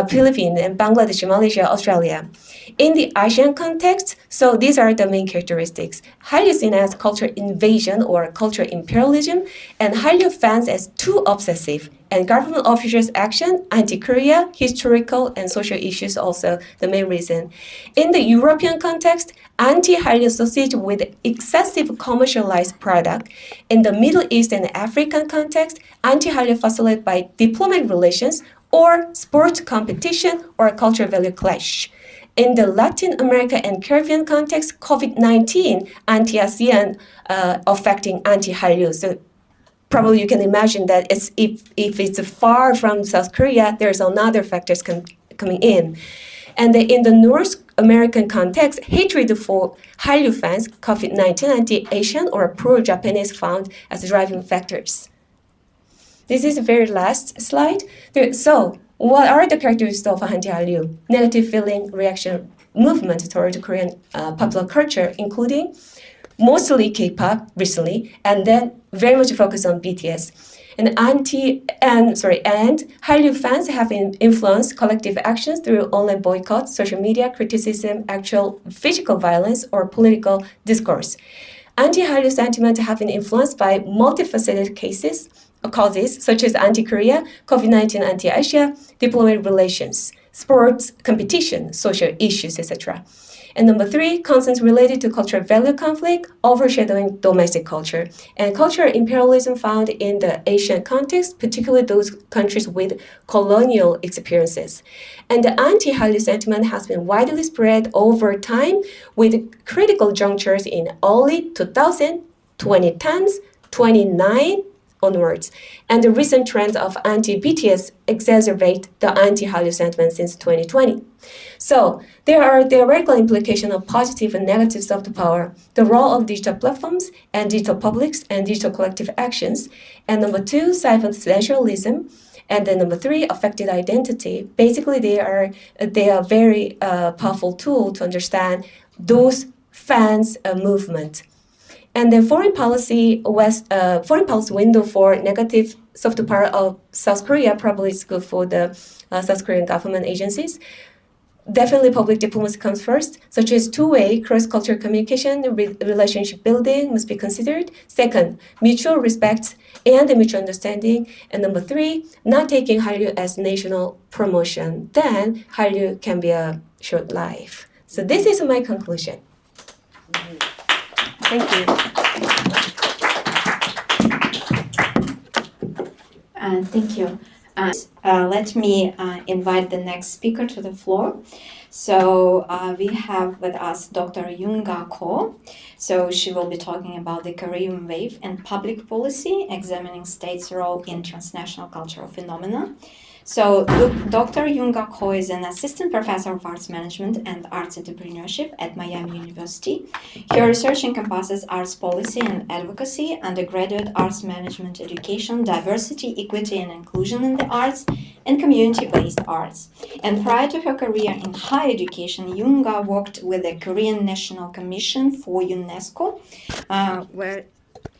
Philippines, and Bangladesh, Malaysia, Australia. In the Asian context, so these are the main characteristics. Hallyu seen as culture invasion or culture imperialism, and Hallyu fans as too obsessive, and government officials' action, anti-Korea, historical and social issues also the main reason. In the European context, anti-Hallyu associated with excessive commercialized product. In the Middle East and African context, anti-Hallyu facilitated by diplomatic relations or sports competition or cultural value clash. In the Latin America and Caribbean context, COVID-19 anti-ASEAN affecting anti-Hallyu. So probably you can imagine that if it's far from South Korea, there's another factors coming in. And in the North American context, hatred for Hallyu fans, COVID-19 anti-Asian or pro-Japanese found as driving factors. This is the very last slide. So, what are the characteristics of anti-Hallyu? Negative feeling, reaction, movement toward Korean popular culture, including mostly K-pop recently, and then very much focus on BTS. And Hallyu fans have influenced collective actions through online boycott, social media criticism, actual physical violence, or political discourse. Anti-Hallyu sentiment have been influenced by multifaceted causes such as anti-Korea, COVID-19 anti-Asia, diplomatic relations, sports competition, social issues, etc. And number 3, concerns related to cultural value conflict, overshadowing domestic culture, and cultural imperialism found in the Asian context, particularly those countries with colonial experiences. And the anti-Hallyu sentiment has been widely spread over time with critical junctures in early 2000, 2010s, 2009, onwards. And the recent trends of anti-BTS exacerbate the anti-Hallyu sentiment since 2020. So there are theoretical implications of positive and negative soft power, the role of digital platforms and digital publics and digital collective actions. And number 2, cyber-sensualism. And then number 3, affected identity. Basically, they are very powerful tool to understand those fans' movement. And then foreign policy window for negative soft power of South Korea probably is good for the South Korean government agencies. Definitely public diplomacy comes first, such as two-way cross-cultural communication, relationship building must be considered. Second, mutual respect and mutual understanding. And number 3, not taking Hallyu as national promotion. Then Hallyu can be a short life. So this is my conclusion. Thank you. Thank you. Let me invite the next speaker to the floor. So we have with us Dr. Youngaah Ko. So she will be talking about the Korean wave and public policy, examining states' role in transnational cultural phenomena. So Dr. Youngaah Ko is an assistant professor of arts management and arts entrepreneurship at Miami University. Her research encompasses arts policy and advocacy, undergraduate arts management education, diversity, equity, and inclusion in the arts, and community-based arts. And prior to her career in higher education, Youngaah worked with the Korean National Commission for UNESCO, where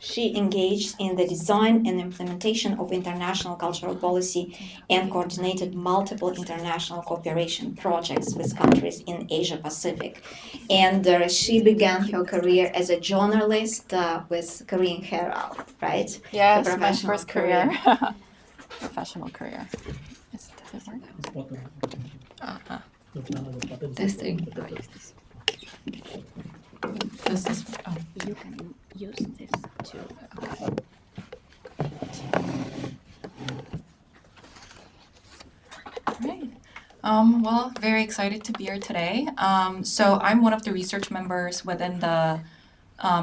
she engaged in the design and implementation of international cultural policy and coordinated multiple international cooperation projects with countries in Asia Pacific. And she began her career as a journalist with Korean Herald, right? Yes, my first career. Professional career. Does it work? Testing. This is, oh. You can use this too. Okay. Great. Well, very excited to be here today. So I'm one of the research members within the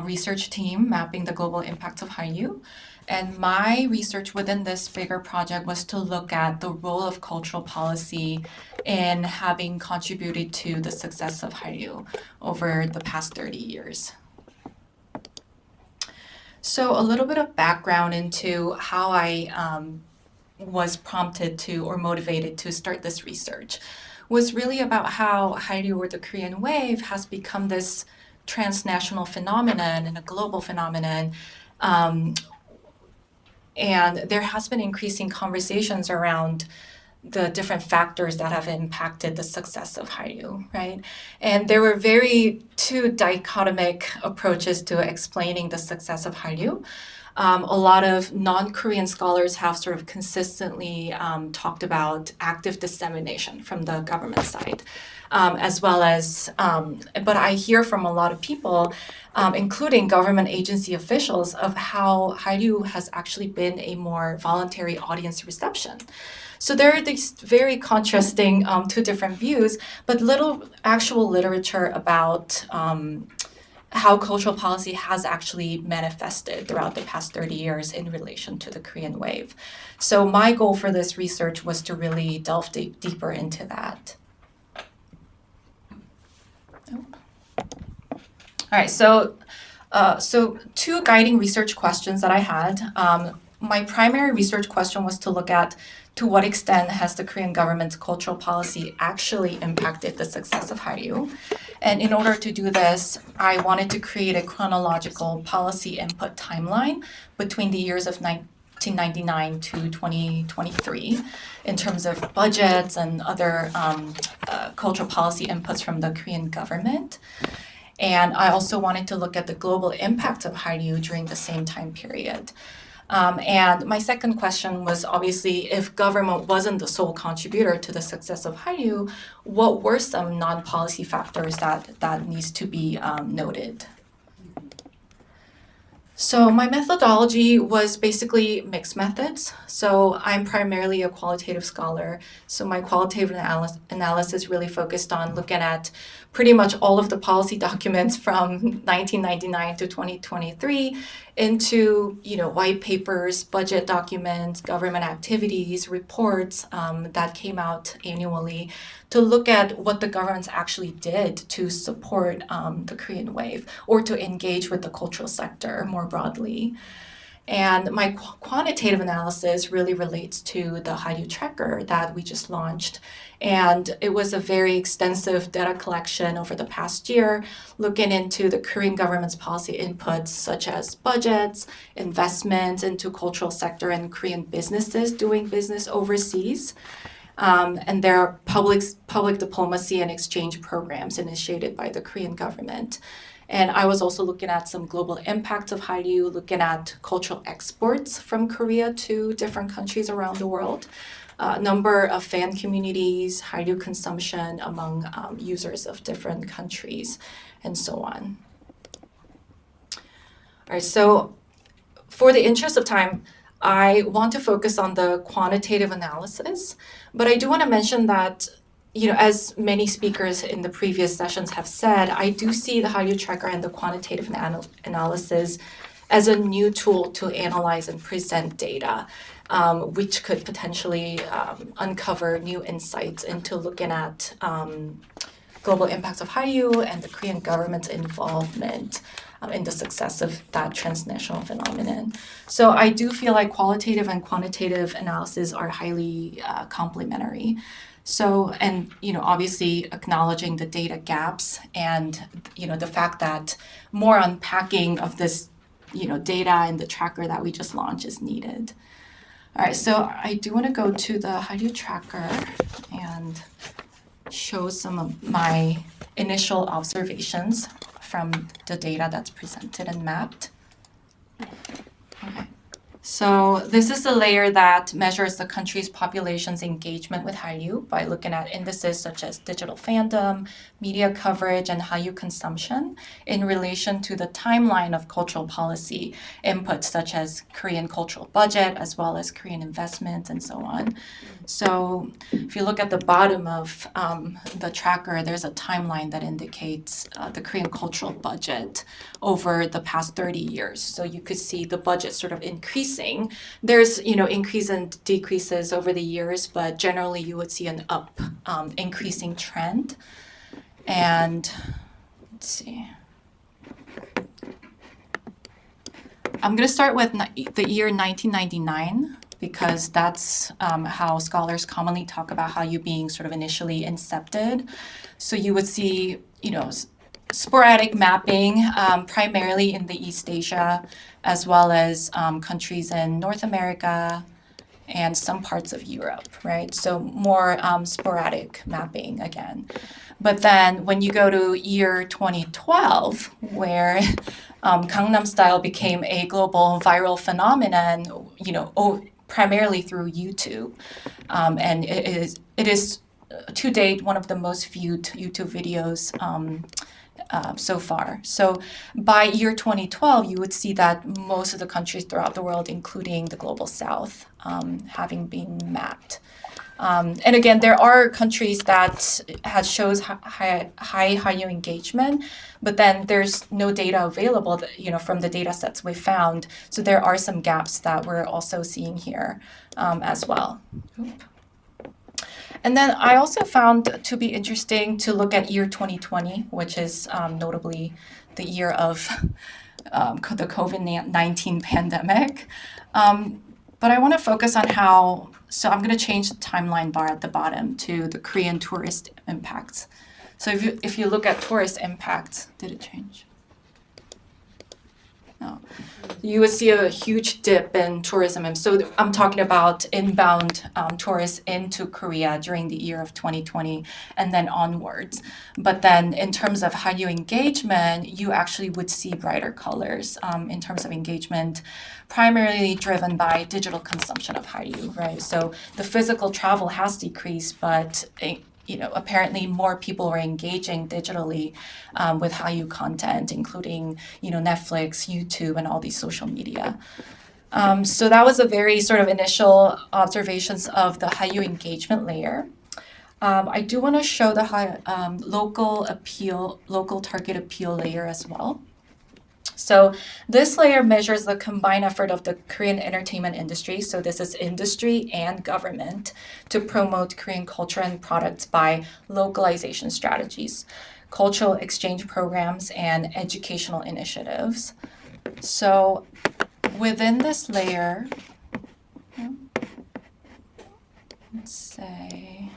research team mapping the global impacts of Hallyu. And my research within this bigger project was to look at the role of cultural policy in having contributed to the success of Hallyu over the past 30 years. So a little bit of background into how I was prompted to or motivated to start this research was really about how Hallyu, or the Korean wave, has become this transnational phenomenon and a global phenomenon. And there has been increasing conversations around the different factors that have impacted the success of Hallyu, right? And there were two dichotomic approaches to explaining the success of Hallyu. A lot of non-Korean scholars have sort of consistently talked about active dissemination from the government side, as well as, but I hear from a lot of people, including government agency officials, of how Hallyu has actually been a more voluntary audience reception. So there are these very contrasting two different views, but little actual literature about how cultural policy has actually manifested throughout the past 30 years in relation to the Korean wave. So my goal for this research was to really delve deeper into that. All right, so two guiding research questions that I had. My primary research question was to look at to what extent has the Korean government's cultural policy actually impacted the success of Hallyu. And in order to do this, I wanted to create a chronological policy input timeline between the years of 1999 to 2023 in terms of budgets and other cultural policy inputs from the Korean government. And I also wanted to look at the global impact of Hallyu during the same time period. And my second question was, obviously, if government wasn't the sole contributor to the success of Hallyu, what were some non-policy factors that needs to be noted? So my methodology was basically mixed methods. So I'm primarily a qualitative scholar. So my qualitative analysis really focused on looking at pretty much all of the policy documents from 1999 to 2023 into, white papers, budget documents, government activities, reports that came out annually to look at what the governments actually did to support the Korean wave or to engage with the cultural sector more broadly. And my quantitative analysis really relates to the Hallyu tracker that we just launched. And it was a very extensive data collection over the past year, looking into the Korean government's policy inputs, such as budgets, investments into cultural sector and Korean businesses doing business overseas. And there are public diplomacy and exchange programs initiated by the Korean government. And I was also looking at some global impacts of Hallyu, looking at cultural exports from Korea to different countries around the world, number of fan communities, Hallyu consumption among users of different countries, and so on. All right, so for the interest of time, I want to focus on the quantitative analysis, but I do want to mention that as many speakers in the previous sessions have said, I do see the Hallyu tracker and the quantitative analysis as a new tool to analyze and present data, which could potentially uncover new insights into looking at global impacts of Hallyu and the Korean government's involvement in the success of that transnational phenomenon. So I do feel like qualitative and quantitative analysis are highly complementary. So, and, obviously acknowledging the data gaps and, the fact that more unpacking of this, data and the tracker that we just launched is needed. All right, so I do want to go to the Hallyu tracker and show some of my initial observations from the data that's presented and mapped. Okay. So this is the layer that measures the country's population's engagement with Hallyu by looking at indices such as digital fandom, media coverage, and Hallyu consumption in relation to the timeline of cultural policy inputs such as Korean cultural budget, as well as Korean investment, and so on. So if you look at the bottom of the tracker, there's a timeline that indicates the Korean cultural budget over the past 30 years. So you could see the budget sort of increasing increasing. There's, increase and decreases over the years, but generally you would see an increasing trend. And let's see. I'm going to start with the year 1999 because that's how scholars commonly talk about Hallyu being sort of initially incepted. So you would see, sporadic mapping, primarily in the East Asia, as well as countries in North America and some parts of Europe, right? So more sporadic mapping again. But then when you go to year 2012, where Gangnam Style became a global viral phenomenon, primarily through YouTube, and it is to date one of the most viewed YouTube videos so far. So by year 2012, you would see that most of the countries throughout the world, including the global south, having been mapped. And again, there are countries that shows high Hallyu engagement, but then there's no data available that, from the data sets we found. So there are some gaps that we're also seeing here as well. And then I also found to be interesting to look at year 2020, which is notably the year of the COVID-19 pandemic. But I want to focus on how, so I'm going to change the timeline bar at the bottom to the Korean tourist impacts. So if you look at tourist impacts, did it change? No. You would see a huge dip in tourism. And so I'm talking about inbound tourists into Korea during the year of 2020 and then onwards. But then in terms of Hallyu engagement, you actually would see brighter colors in terms of engagement, primarily driven by digital consumption of Hallyu, right? So the physical travel has decreased, but apparently more people are engaging digitally with Hallyu content, including, Netflix, YouTube, and all these social media. So that was a very sort of initial observations of the Hallyu engagement layer. I do want to show the local target appeal layer as well. So this layer measures the combined effort of the Korean entertainment industry, so this is industry and government, to promote Korean culture and products by localization strategies, cultural exchange programs, and educational initiatives. So within this layer, let's say,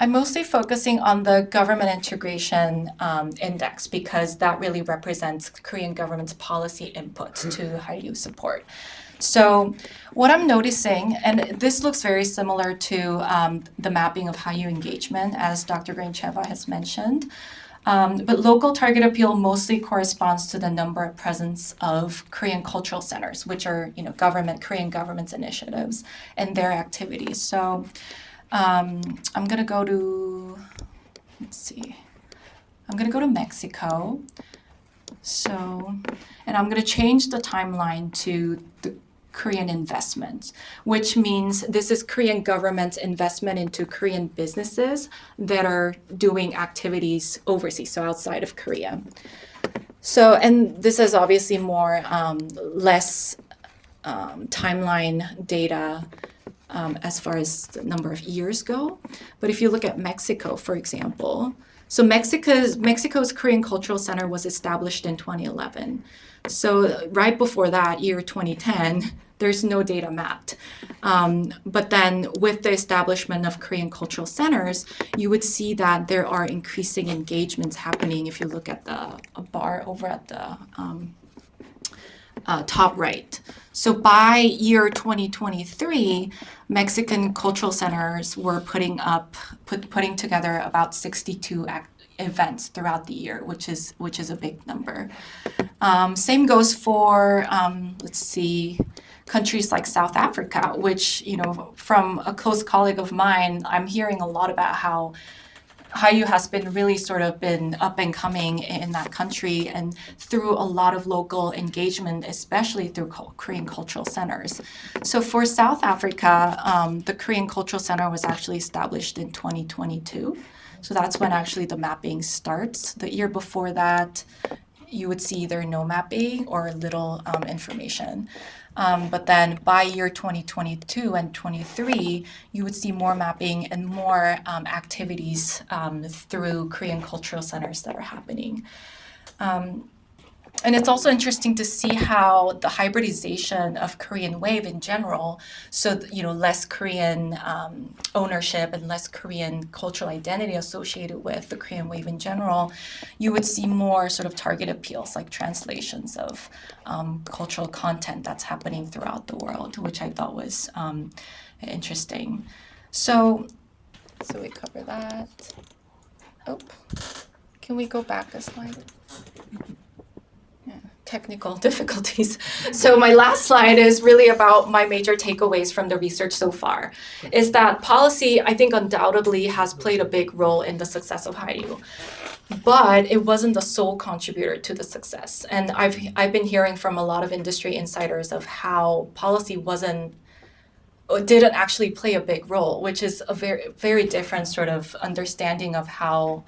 I'm mostly focusing on the government integration index because that really represents Korean government's policy inputs to Hallyu support. So what I'm noticing, and this looks very similar to the mapping of Hallyu engagement, as Dr. Graincheva has mentioned, but local target appeal mostly corresponds to the number of presence of Korean cultural centers, which are Korean government's initiatives and their activities. So I'm going to go to, I'm going to go to Mexico. So, and I'm going to change the timeline to the Korean investment, which means this is Korean government's investment into Korean businesses that are doing activities overseas, so outside of Korea. So, and this is obviously more, less timeline data as far as the number of years go. But if you look at Mexico, for example, so Mexico's Korean Cultural Center was established in 2011. So right before that, year 2010, there's no data mapped. But then with the establishment of Korean cultural centers, you would see that there are increasing engagements happening if you look at the bar over at the top right. So by year 2023, Mexican cultural centers were putting together about 62 events throughout the year, which is a big number. Same goes for countries like South Africa, which from a close colleague of mine, I'm hearing a lot about how Hallyu has been really sort of been up and coming in that country and through a lot of local engagement, especially through Korean cultural centers. So for South Africa, the Korean Cultural Center was actually established in 2022. So that's when actually the mapping starts. The year before that, you would see either no mapping or little information. But then by year 2022 and 23, you would see more mapping and more activities through Korean cultural centers that are happening. And it's also interesting to see how the hybridization of Korean wave in general, so less Korean ownership and less Korean cultural identity associated with the Korean wave in general, you would see more sort of target appeals like translations of cultural content that's happening throughout the world, which I thought was interesting. So we cover that. Oh, can we go back a slide? Technical difficulties. So my last slide is really about my major takeaways from the research so far, is that policy, I think, undoubtedly has played a big role in the success of Hallyu, but it wasn't the sole contributor to the success. And I've been hearing from a lot of industry insiders of how policy didn't actually play a big role, which is a very, very different sort of understanding of how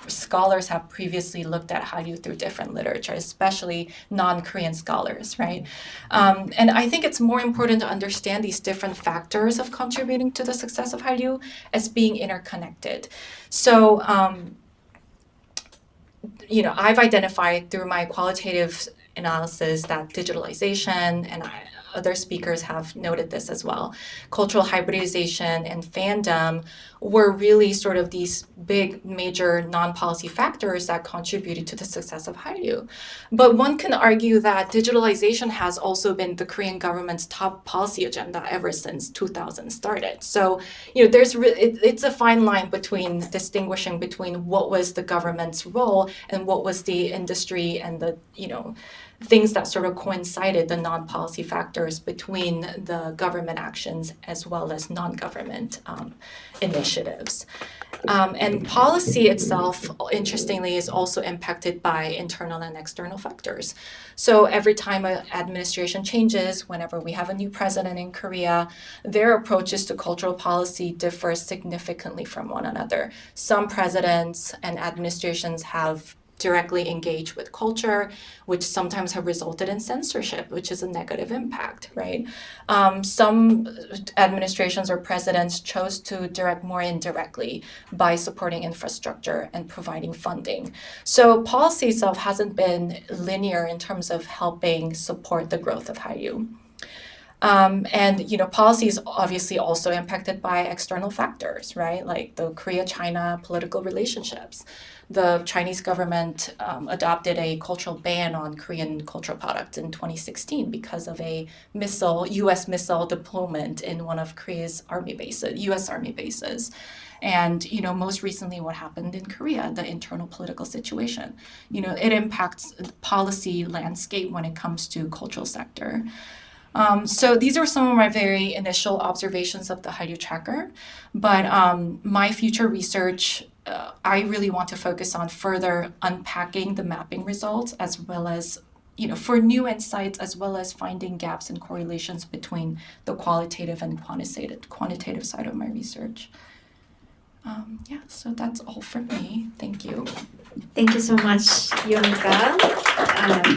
scholars have previously looked at Hallyu through different literature, especially non-Korean scholars, right? And I think it's more important to understand these different factors of contributing to the success of Hallyu as being interconnected. So, I've identified through my qualitative analysis that digitalization, and other speakers have noted this as well, cultural hybridization and fandom were really sort of these big major non-policy factors that contributed to the success of Hallyu. But one can argue that digitalization has also been the Korean government's top policy agenda ever since 2000 started. So, it's a fine line between distinguishing between what was the government's role and what was the industry and the, things that sort of coincided, the non-policy factors between the government actions as well as non-government initiatives. And policy itself, interestingly, is also impacted by internal and external factors. So every time an administration changes, whenever we have a new president in Korea, their approaches to cultural policy differ significantly from one another. Some presidents and administrations have directly engage with culture, which sometimes have resulted in censorship, which is a negative impact, right? Some administrations or presidents chose to direct more indirectly by supporting infrastructure and providing funding. So policy itself hasn't been linear in terms of helping support the growth of Hallyu. And policy is obviously also impacted by external factors, right? Like the Korea-China political relationships. The Chinese government adopted a cultural ban on Korean cultural products in 2016 because of a U.S. missile deployment in one of Korea's U.S. army bases. And, most recently what happened in Korea, the internal political situation. It impacts the policy landscape when it comes to cultural sector. So these are some of my very initial observations of the Hallyu tracker, but my future research, I really want to focus on further unpacking the mapping results as well as, for new insights as well as finding gaps and correlations between the qualitative and quantitative side of my research. So that's all from me. Thank you. Thank you so much, Youngaah,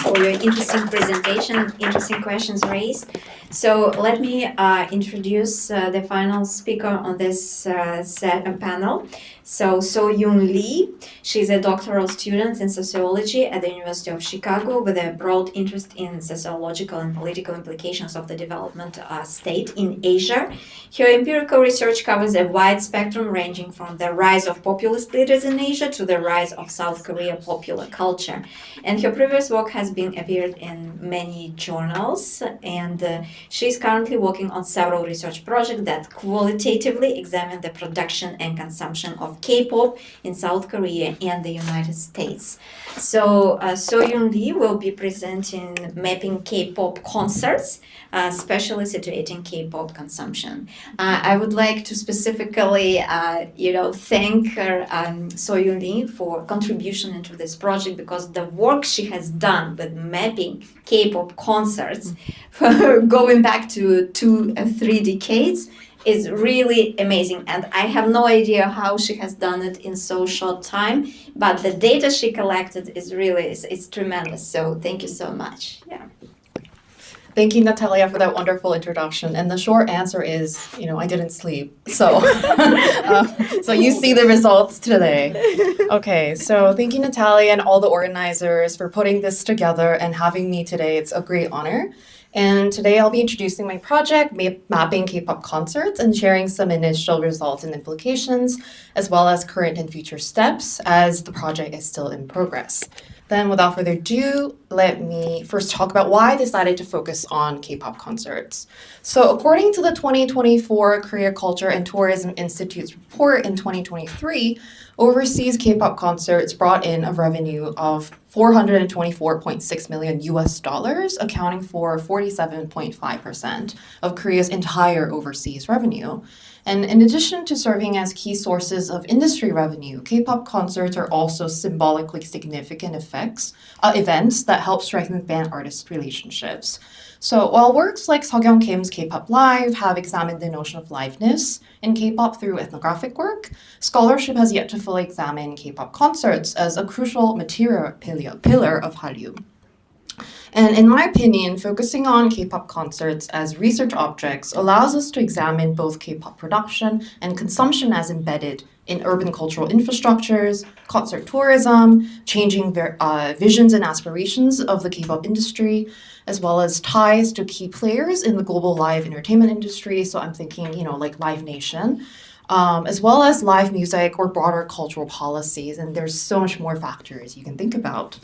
for your interesting presentation, interesting questions raised. So let me introduce the final speaker on this panel. So Yoon Lee, she's a doctoral student in sociology at the University of Chicago with a broad interest in sociological and political implications of the development state in Asia. Her empirical research covers a wide spectrum ranging from the rise of populist leaders in Asia to the rise of South Korea popular culture. And her previous work has been appeared in many journals, and she's currently working on several research projects that qualitatively examine the production and consumption of K-pop in South Korea and the United States. So Yoon Lee will be presenting mapping K-pop concerts, spatially situating K-pop consumption. I would like to specifically, thank Yoon Lee for contribution into this project, because the work she has done with mapping K-pop concerts going back to 3 decades is really amazing, and I have no idea how she has done it in so short time, but the data she collected is really it's tremendous. So thank you so much. Yeah. Thank you, Natalia, for that wonderful introduction. And the short answer is, I didn't sleep. So, so you see the results today. Okay, so thank you, Natalia, and all the organizers for putting this together and having me today. It's a great honor. And today I'll be introducing my project, Mapping K-pop Concerts, and sharing some initial results and implications, as well as current and future steps as the project is still in progress. Then without further ado, let me first talk about why I decided to focus on K-pop concerts. So according to the 2024 Korea Culture and Tourism Institute's report in 2023, overseas K-pop concerts brought in a revenue of $424.6 million US dollars, accounting for 47.5% of Korea's entire overseas revenue. And in addition to serving as key sources of industry revenue, K-pop concerts are also symbolically significant events that help strengthen fan-artist relationships. So while works like Seogyeong Kim's K-pop Live have examined the notion of liveness in K-pop through ethnographic work, scholarship has yet to fully examine K-pop concerts as a crucial material pillar of Hallyu. And in my opinion, focusing on K-pop concerts as research objects allows us to examine both K-pop production and consumption as embedded in urban cultural infrastructures, concert tourism, changing visions and aspirations of the K-pop industry, as well as ties to key players in the global live entertainment industry. So I'm thinking, like Live Nation, as well as live music or broader cultural policies. And there's so much more factors you can think about.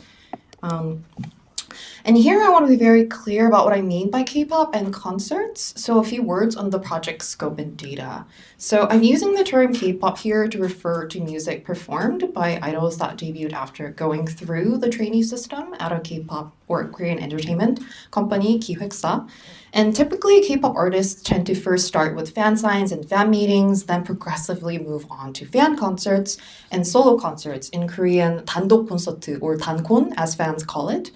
And here I want to be very clear about what I mean by K-pop and concerts. So a few words on the project scope and data. So I'm using the term K-pop here to refer to music performed by idols that debuted after going through the trainee system at a K-pop or Korean entertainment company, 기획사. And typically K-pop artists tend to first start with fan signs and fan meetings, then progressively move on to fan concerts and solo concerts, in Korean 단독 콘서트 or 단콘 as fans call it.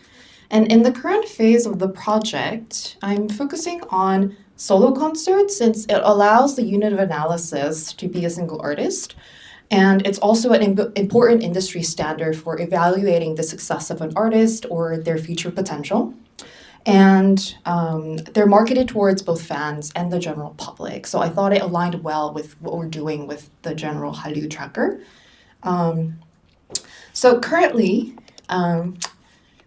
And in the current phase of the project, I'm focusing on solo concerts since it allows the unit of analysis to be a single artist. And it's also an important industry standard for evaluating the success of an artist or their future potential. And they're marketed towards both fans and the general public. So I thought it aligned well with what we're doing with the general Hallyu tracker. So currently,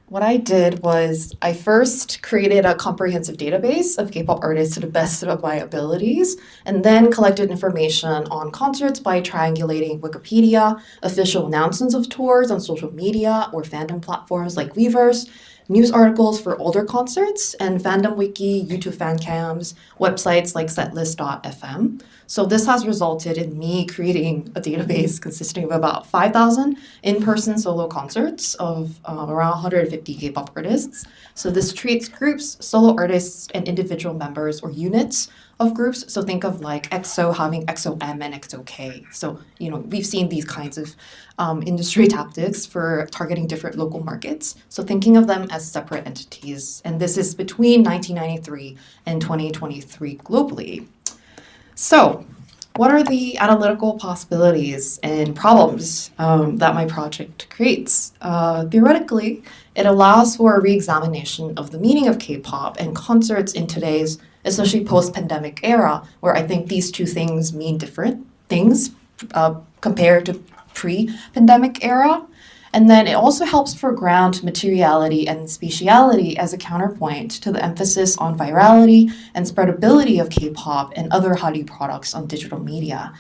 what I did was I first created a comprehensive database of K-pop artists to the best of my abilities, and then collected information on concerts by triangulating Wikipedia, official announcements of tours on social media or fandom platforms like Weverse, news articles for older concerts, and fandom wiki, YouTube fan cams, websites like setlist.fm. So this has resulted in me creating a database consisting of about 5,000 in-person solo concerts of around 150 K-pop artists. So this treats groups, solo artists, and individual members or units of groups. So think of like EXO having EXO-M and EXO-K. So, we've seen these kinds of industry tactics for targeting different local markets. So thinking of them as separate entities. And this is between 1993 and 2023 globally. So what are the analytical possibilities and problems that my project creates? Theoretically, it allows for a re-examination of the meaning of K-pop and concerts in today's, especially post-pandemic era, where I think these two things mean different things compared to pre-pandemic era. And then it also helps foreground materiality and spatiality as a counterpoint to the emphasis on virality and spreadability of K-pop and other Hallyu products on digital media.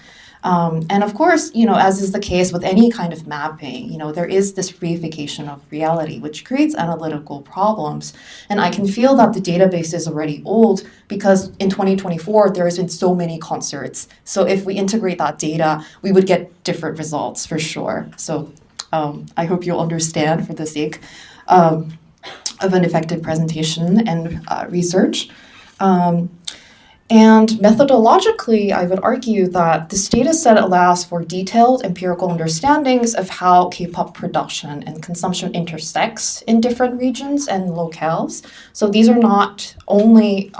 And of course, as is the case with any kind of mapping, there is this reification of reality, which creates analytical problems. And I can feel that the database is already old because in 2024, there has been so many concerts. So if we integrate that data, we would get different results for sure. So I hope you'll understand for the sake of an effective presentation and research. And methodologically, I would argue that this data set allows for detailed empirical understandings of how K-pop production and consumption intersects in different regions and locales. So these are not only,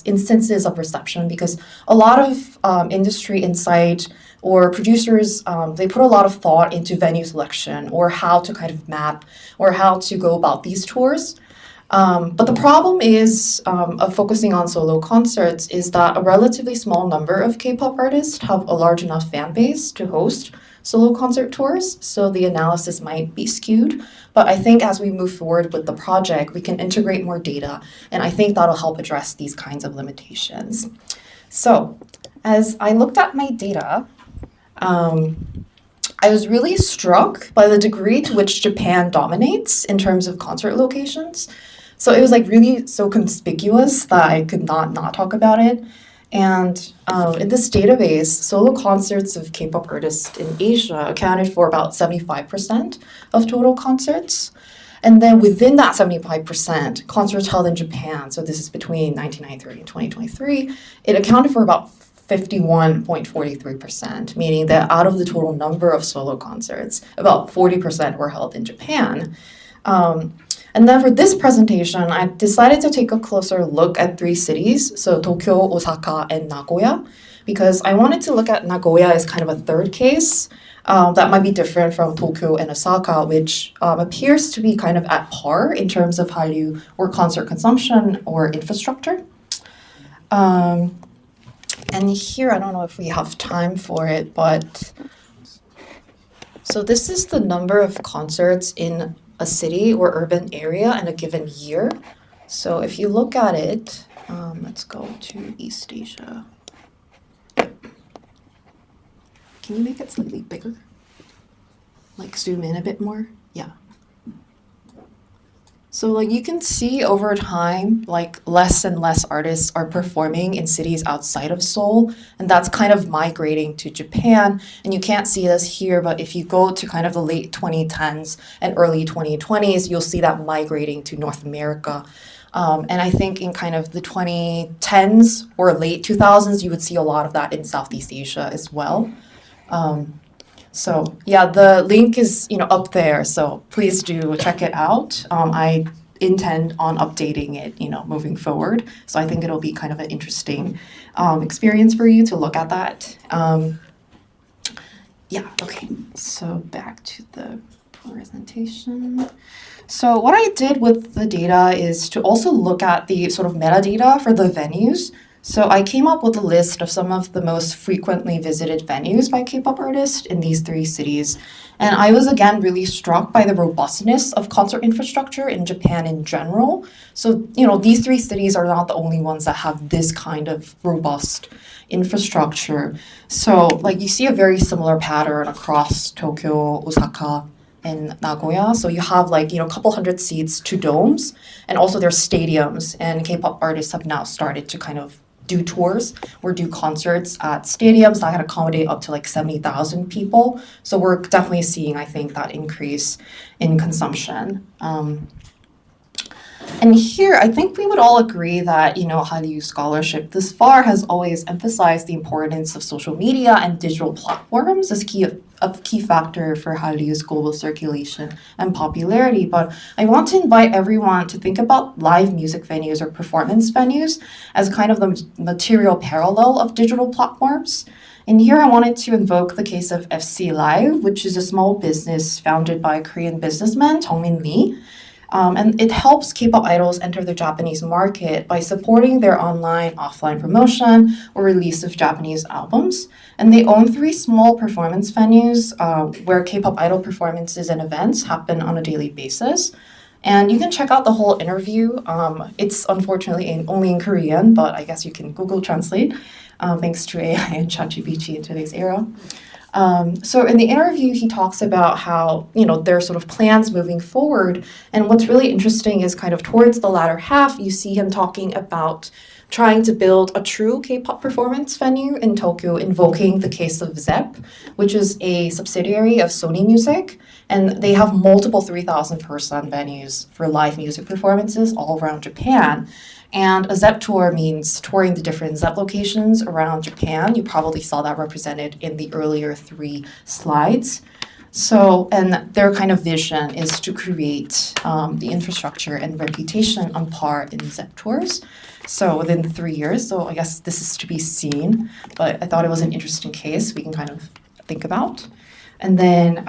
instances of reception, because a lot of industry insight or producers, they put a lot of thought into venue selection or how to kind of map or how to go about these tours. But the problem is of focusing on solo concerts is that a relatively small number of K-pop artists have a large enough fan base to host solo concert tours, so the analysis might be skewed. But I think as we move forward with the project, we can integrate more data, and I think that'll help address these kinds of limitations. So as I looked at my data, I was really struck by the degree to which Japan dominates in terms of concert locations. So it was like really so conspicuous that I could not talk about it. And in this database, solo concerts of K-pop artists in Asia accounted for about 75% of total concerts. And then within that 75%, concerts held in Japan, so this is between 1993 and 2023, it accounted for about 51.43%, meaning that out of the total number of solo concerts, about 40% were held in Japan. And then for this presentation, I decided to take a closer look at 3 cities, so Tokyo, Osaka, and Nagoya, because I wanted to look at Nagoya as kind of a third case that might be different from Tokyo and Osaka, which appears to be kind of at par in terms of Hallyu or concert consumption or infrastructure. And here, I don't know if we have time for it, but so this is the number of concerts in a city or urban area in a given year. So if you look at it, let's go to East Asia. Can you make it slightly bigger? Like zoom in a bit more? Yeah. So like you can see over time, like less and less artists are performing in cities outside of Seoul, and that's kind of migrating to Japan. And you can't see this here, but if you go to kind of the late 2010s and early 2020s, you'll see that migrating to North America. And I think in kind of the 2010s or late 2000s, you would see a lot of that in Southeast Asia as well. So yeah, the link is up there, so please do check it out. I intend on updating it, moving forward. So I think it'll be kind of an interesting experience for you to look at that. Yeah, okay. So back to the presentation. So what I did with the data is to also look at the sort of metadata for the venues. So I came up with a list of some of the most frequently visited venues by K-pop artists in these 3 cities. And I was again really struck by the robustness of concert infrastructure in Japan in general. So, these 3 cities are not the only ones that have this kind of robust infrastructure. So like you see a very similar pattern across Tokyo, Osaka, and Nagoya. So you have like, a couple hundred seats to domes, and also there's stadiums, and K-pop artists have now started to kind of do tours or do concerts at stadiums that can accommodate up to like 70,000 people. So we're definitely seeing, I think, that increase in consumption. And here, I think we would all agree that, Hallyu scholarship thus far has always emphasized the importance of social media and digital platforms as a key factor for Hallyu's global circulation and popularity. But I want to invite everyone to think about live music venues or performance venues as kind of the material parallel of digital platforms. And here I wanted to invoke the case of FC Live, which is a small business founded by Korean businessman Jung-min Lee. And it helps K-pop idols enter the Japanese market by supporting their online, offline promotion or release of Japanese albums. And they own 3 small performance venues where K-pop idol performances and events happen on a daily basis. And you can check out the whole interview. It's unfortunately only in Korean, but I guess you can Google Translate, thanks to AI and ChatGPT in today's era. So in the interview, he talks about how, there are sort of plans moving forward. And what's really interesting is kind of towards the latter half, you see him talking about trying to build a true K-pop performance venue in Tokyo, invoking the case of ZEP, which is a subsidiary of Sony Music. And they have multiple 3,000 person venues for live music performances all around Japan. And a ZEP tour means touring the different ZEP locations around Japan. You probably saw that represented in the earlier 3 slides. So, and their kind of vision is to create the infrastructure and reputation on par in ZEP tours. So within 3 years, so I guess this is to be seen, but I thought it was an interesting case we can kind of think about. And then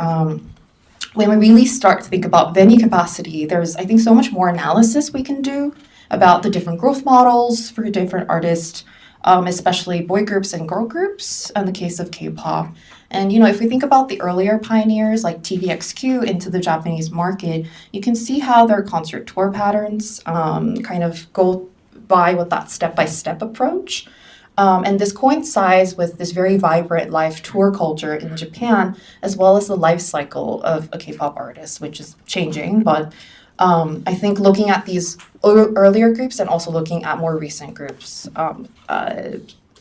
when we really start to think about venue capacity, there's, I think, so much more analysis we can do about the different growth models for different artists, especially boy groups and girl groups in the case of K-pop. And, if we think about the earlier pioneers like TVXQ into the Japanese market, you can see how their concert tour patterns kind of go by with that step-by-step approach. And this coincides with this very vibrant live tour culture in Japan, as well as the life cycle of a K-pop artist, which is changing. But I think looking at these earlier groups and also looking at more recent groups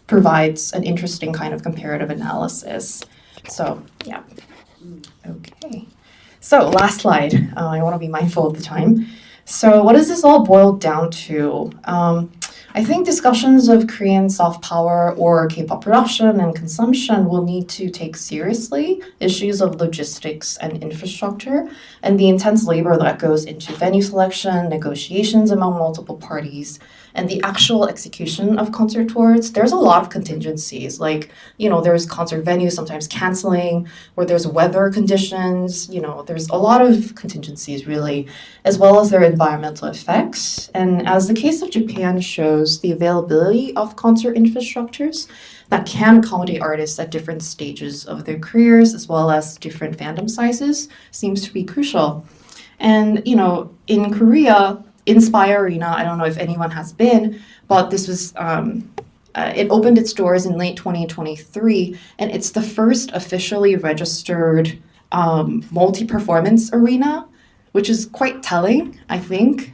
provides an interesting kind of comparative analysis. So, yeah. Okay. So, last slide. I want to be mindful of the time. So, what does this all boil down to? I think discussions of Korean soft power or K-pop production and consumption will need to take seriously issues of logistics and infrastructure and the intense labor that goes into venue selection, negotiations among multiple parties, and the actual execution of concert tours. There's a lot of contingencies, like, there's concert venues sometimes canceling, or there's weather conditions, there's a lot of contingencies really, as well as their environmental effects. And as the case of Japan shows, the availability of concert infrastructures that can accommodate artists at different stages of their careers, as well as different fandom sizes, seems to be crucial. And, in Korea, Inspire Arena, I don't know if anyone has been, but this was, it opened its doors in late 2023, and it's the first officially registered multi-performance arena, which is quite telling, I think.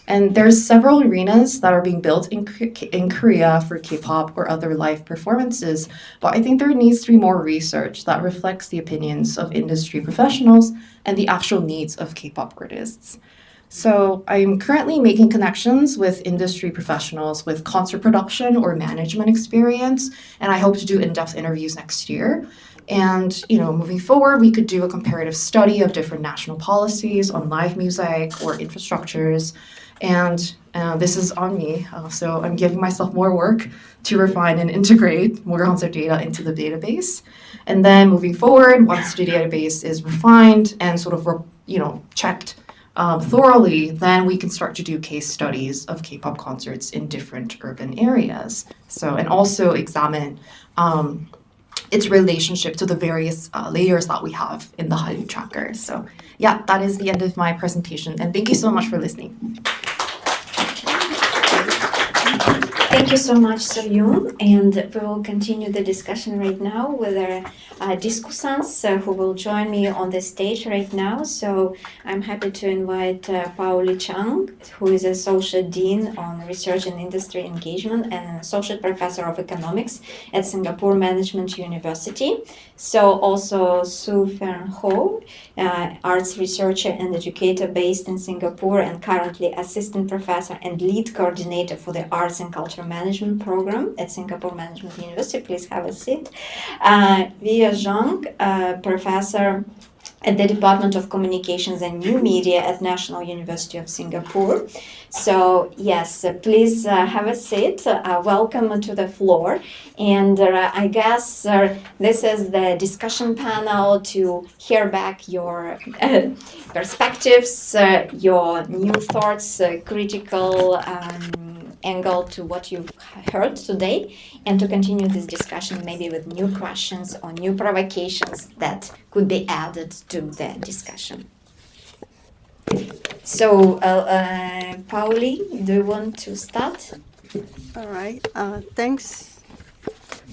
And there's several arenas that are being built in Korea for K-pop or other live performances, but I think there needs to be more research that reflects the opinions of industry professionals and the actual needs of K-pop artists. So I'm currently making connections with industry professionals with concert production or management experience, and I hope to do in-depth interviews next year. And, moving forward, we could do a comparative study of different national policies on live music or infrastructures. And this is on me, so I'm giving myself more work to refine and integrate more concert data into the database. And then moving forward, once the database is refined and sort of, checked thoroughly, then we can start to do case studies of K-pop concerts in different urban areas. So, and also examine its relationship to the various layers that we have in the Hallyu tracker. So, yeah, that is the end of my presentation, and thank you so much for listening. Thank you so much, Yoon, and we will continue the discussion right now with our discussants who will join me on the stage right now. So I'm happy to invite Chang, who is Associate Dean on Research and Industry Engagement and an Associate Professor of Economics at Singapore Management University. So also Su Fern Ho, arts researcher and educator based in Singapore and currently Assistant Professor and Lead Coordinator for the Arts and Culture Management Program at Singapore Management University. Please have a seat. HwaJung, Professor at the Department of Communications and New Media at National University of Singapore. So yes, please have a seat. Welcome to the floor. And I guess this is the discussion panel to hear back your perspectives, your new thoughts, critical angle to what you've heard today, and to continue this discussion maybe with new questions or new provocations that could be added to the discussion. So, Pauli, do you want to start? All right. Thanks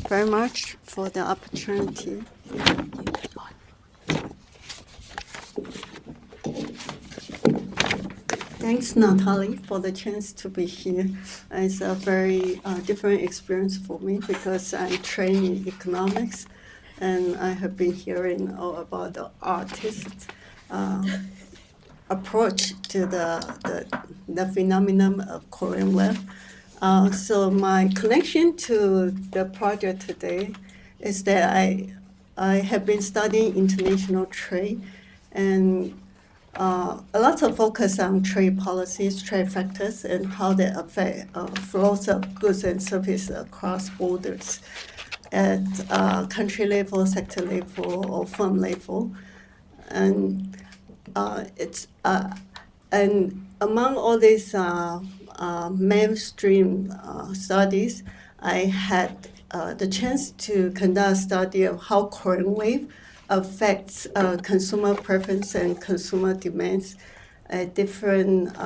very much for the opportunity. Thanks, Natalie, for the chance to be here. It's a very different experience for me because I train in economics, and I have been hearing all about the artists. approach to the phenomenon of Korean wave. So my connection to the project today is that I have been studying international trade, and a lot of focus on trade policies, trade factors, and how they affect flows of goods and services across borders at country level, sector level, or firm level. And and among all these mainstream studies, I had the chance to conduct a study of how Korean wave affects consumer preference and consumer demands at different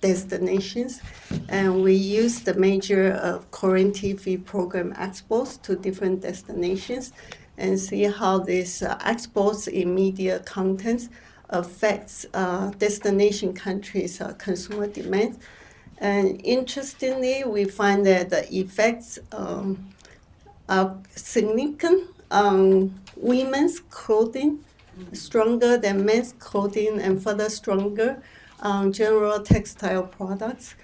destinations. And we used the measure of Korean TV program exports to different destinations and see how these exports in media contents affects destination countries' consumer demand. And interestingly, we find that the effects are significant on women's clothing, stronger than men's clothing, and further stronger on general textile products.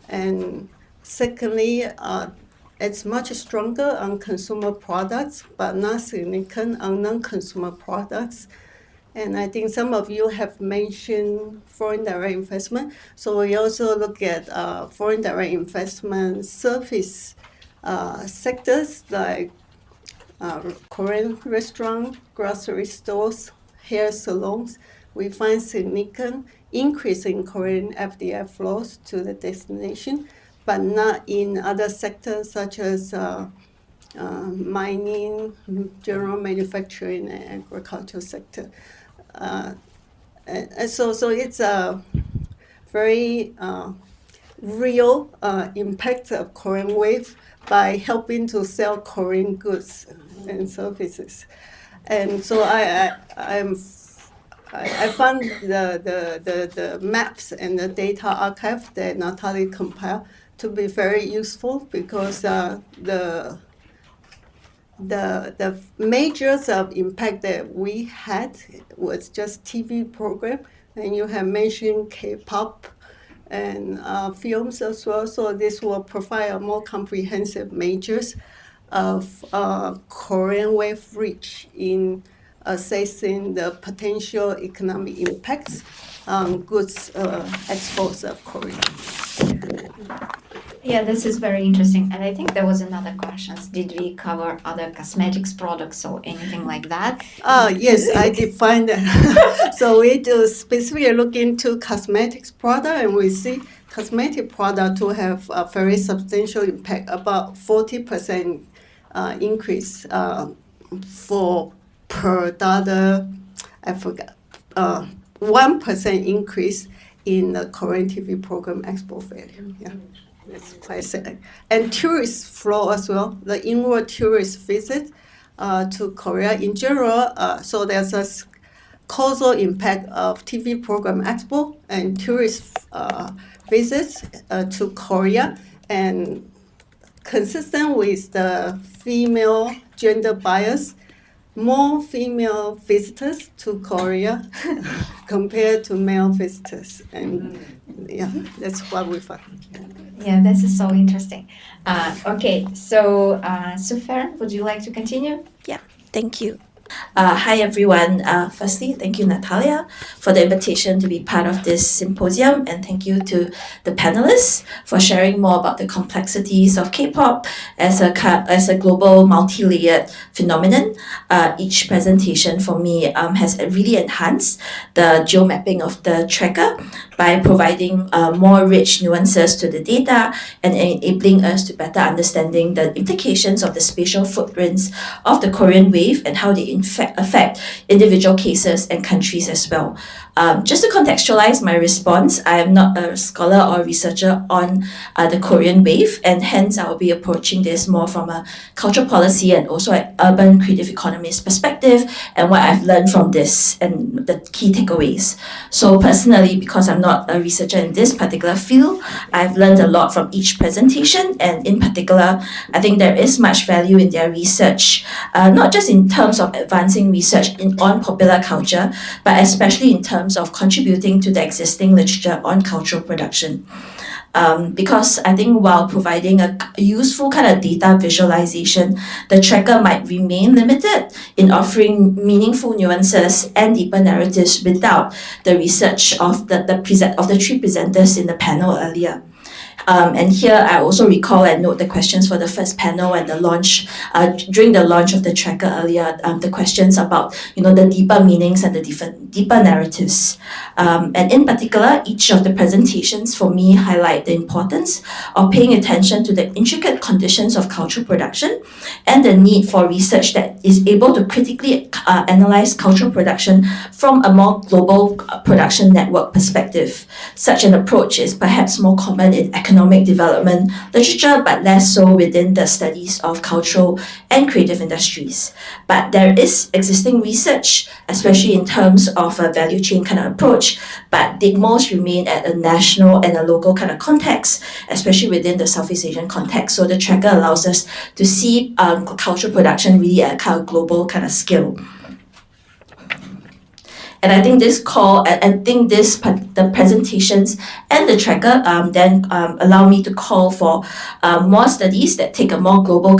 And secondly, it's much stronger on consumer products, but not significant on non-consumer products. And I think some of you have mentioned foreign direct investment. So we also look at foreign direct investment service sectors like Korean restaurants, grocery stores, hair salons. We find significant increase in Korean FDI flows to the destination, but not in other sectors such as mining, general manufacturing, and agricultural sector. And so it's a very real impact of Korean wave by helping to sell Korean goods and services. And so I found the maps and the data archive that Natalie compiled to be very useful because the measures of impact that we had was just TV program, and you have mentioned K-pop and films as well. So this will provide a more comprehensive measures of Korean wave reach in assessing the potential economic impacts on goods exports of Korea. Yeah, this is very interesting. And I think there was another question. Did we cover other cosmetics products or anything like that? Yes, I defined that. So we do specifically look into cosmetics product, and we see cosmetic product to have a very substantial impact, about 40% increase for per dollar, I forgot, 1% increase in the Korean TV program export value. Yeah. That's quite sad. And tourist flow as well, the inward tourist visit to Korea in general. So there's a causal impact of TV program expo and tourist visits to Korea, and consistent with the female gender bias, more female visitors to Korea compared to male visitors. And yeah, that's what we found. Yeah, this is so interesting. Okay, so Sufer, would you like to continue? Yeah, thank you. Hi everyone. Firstly, thank you Natalia for the invitation to be part of this symposium, and thank you to the panelists for sharing more about the complexities of K-pop as a global multi-layered phenomenon. Each presentation for me has really enhanced the geomapping of the tracker by providing more rich nuances to the data and enabling us to better understanding the implications of the spatial footprints of the Korean wave and how they in fact affect individual cases and countries as well. Just to contextualize my response, I am not a scholar or researcher on the Korean wave, and hence I will be approaching this more from a cultural policy and also an urban creative economist perspective and what I've learned from this and the key takeaways. So personally, because I'm not not a researcher in this particular field, I've learned a lot from each presentation, and in particular, I think there is much value in their research, not just in terms of advancing research on popular culture, but especially in terms of contributing to the existing literature on cultural production. Because I think while providing a useful kind of data visualization, the tracker might remain limited in offering meaningful nuances and deeper narratives without the research of the three presenters in the panel earlier. And here I also recall and note the questions for the first panel and the launch, during the launch of the tracker earlier, the questions about, the deeper meanings and the deeper narratives. And in particular, each of the presentations for me highlight the importance of paying attention to the intricate conditions of cultural production and the need for research that is able to critically analyze cultural production from a more global production network perspective. Such an approach is perhaps more common in economic development literature, but less so within the studies of cultural and creative industries. But there is existing research, especially in terms of a value chain kind of approach, but they most remain at a national and a local kind of context, especially within the Southeast Asian context. So the tracker allows us to see cultural production really at a kind of global kind of scale. And I think the presentations and the tracker then allow me to call for more studies that take a more global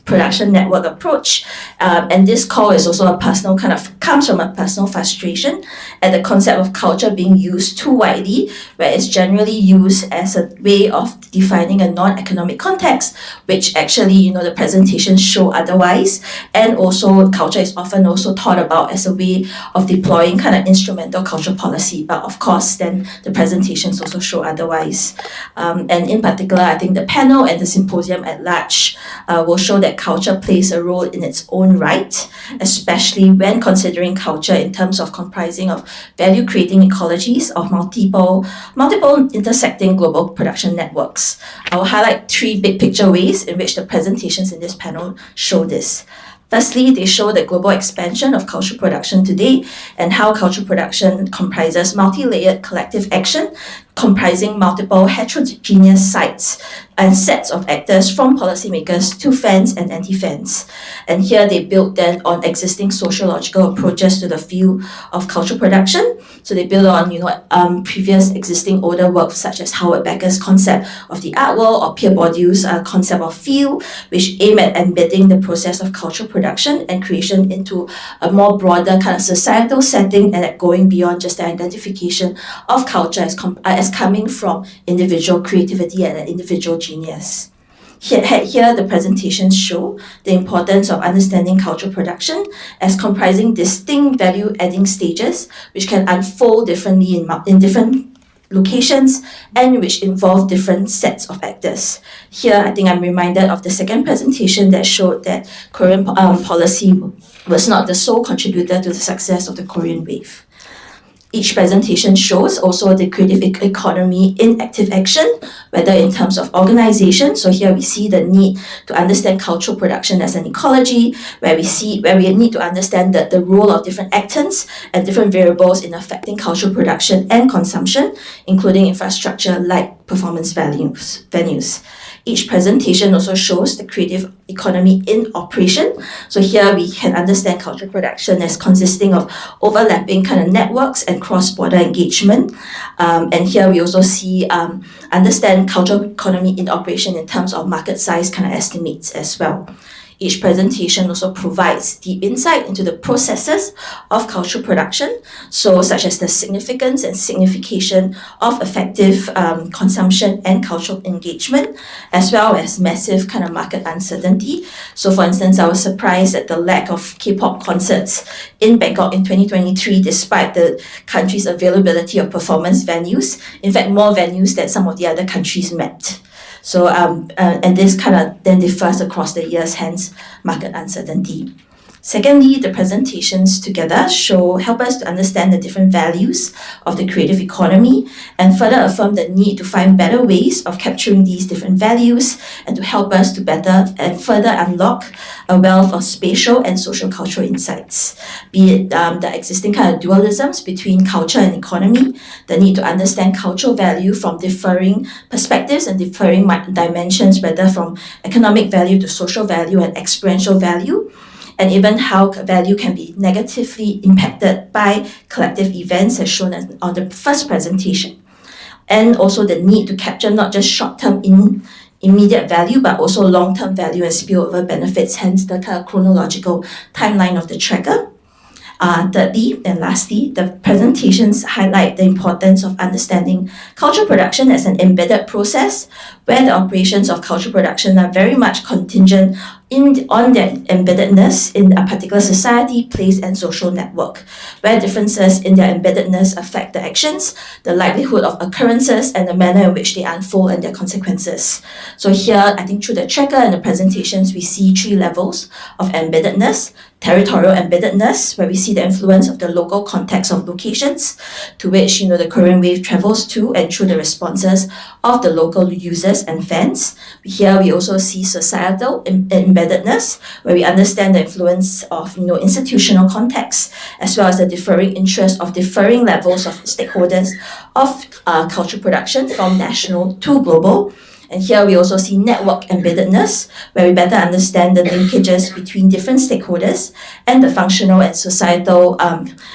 production network approach. And this call is also comes from a personal frustration at the concept of culture being used too widely, where it's generally used as a way of defining a non-economic context, which actually, the presentations show otherwise. And also culture is often also thought about as a way of deploying kind of instrumental cultural policy, but of course then the presentations also show otherwise. And in particular, I think the panel and the symposium at large will show that culture plays a role in its own right, especially when considering culture in terms of comprising of value-creating ecologies of multiple intersecting global production networks. I will highlight three big picture ways in which the presentations in this panel show this. Firstly, they show the global expansion of cultural production today and how cultural production comprises multi-layered collective action comprising multiple heterogeneous sites and sets of actors from policymakers to fans and anti-fans. And here they build then on existing sociological approaches to the field of cultural production. So they build on previous existing older work such as Howard Becker's concept of the art world or Pierre Bourdieu's concept of field, which aim at embedding the process of cultural production and creation into a more broader kind of societal setting and at going beyond just the identification of culture as coming from individual creativity and an individual genius. Here, the presentations show the importance of understanding cultural production as comprising distinct value-adding stages which can unfold differently in different locations and which involve different sets of actors. Here, I think I'm reminded of the second presentation that showed that Korean policy was not the sole contributor to the success of the Korean wave. Each presentation shows also the creative economy in active action, whether in terms of organization. So here we see the need to understand cultural production as an ecology, where we need to understand the role of different actors and different variables in affecting cultural production and consumption, including infrastructure like performance venues. Each presentation also shows the creative economy in operation. So here we can understand cultural production as consisting of overlapping kind of networks and cross-border engagement. And here we also understand cultural economy in operation in terms of market size kind of estimates as well. Each presentation also provides deep insight into the processes of cultural production, so such as the significance and signification of effective consumption and cultural engagement, as well as massive kind of market uncertainty. So for instance, I was surprised at the lack of K-pop concerts in Bangkok in 2023, despite the country's availability of performance venues. In fact, more venues than some of the other countries met. So, and this kind of then differs across the years, hence market uncertainty. Secondly, the presentations together help us to understand the different values of the creative economy and further affirm the need to find better ways of capturing these different values and to help help us to better and further unlock a wealth of spatial and social cultural insights, be it the existing kind of dualisms between culture and economy, the need to understand cultural value from differing perspectives and differing dimensions, whether from economic value to social value and experiential value, and even how value can be negatively impacted by collective events as shown on the first presentation. And also the need to capture not just short-term immediate value, but also long-term value and spillover benefits, hence the kind of chronological timeline of the tracker. Thirdly and lastly, the presentations highlight the importance of understanding cultural production as an embedded process where the operations of cultural production are very much contingent on their embeddedness in a particular society, place, and social network, where differences in their embeddedness affect the actions, the likelihood of occurrences, and the manner in which they unfold and their consequences. So here, I think through the tracker and the presentations, we see 3 levels of embeddedness: territorial embeddedness, where we see the influence of the local context of locations to which the Korean wave travels to and through the responses of the local users and fans. Here we also see societal embeddedness, where we understand the influence of institutional context, as well as the differing interests of differing levels of stakeholders of cultural production from national to global. And here we also see network embeddedness, where we better understand the linkages between different stakeholders and the functional and societal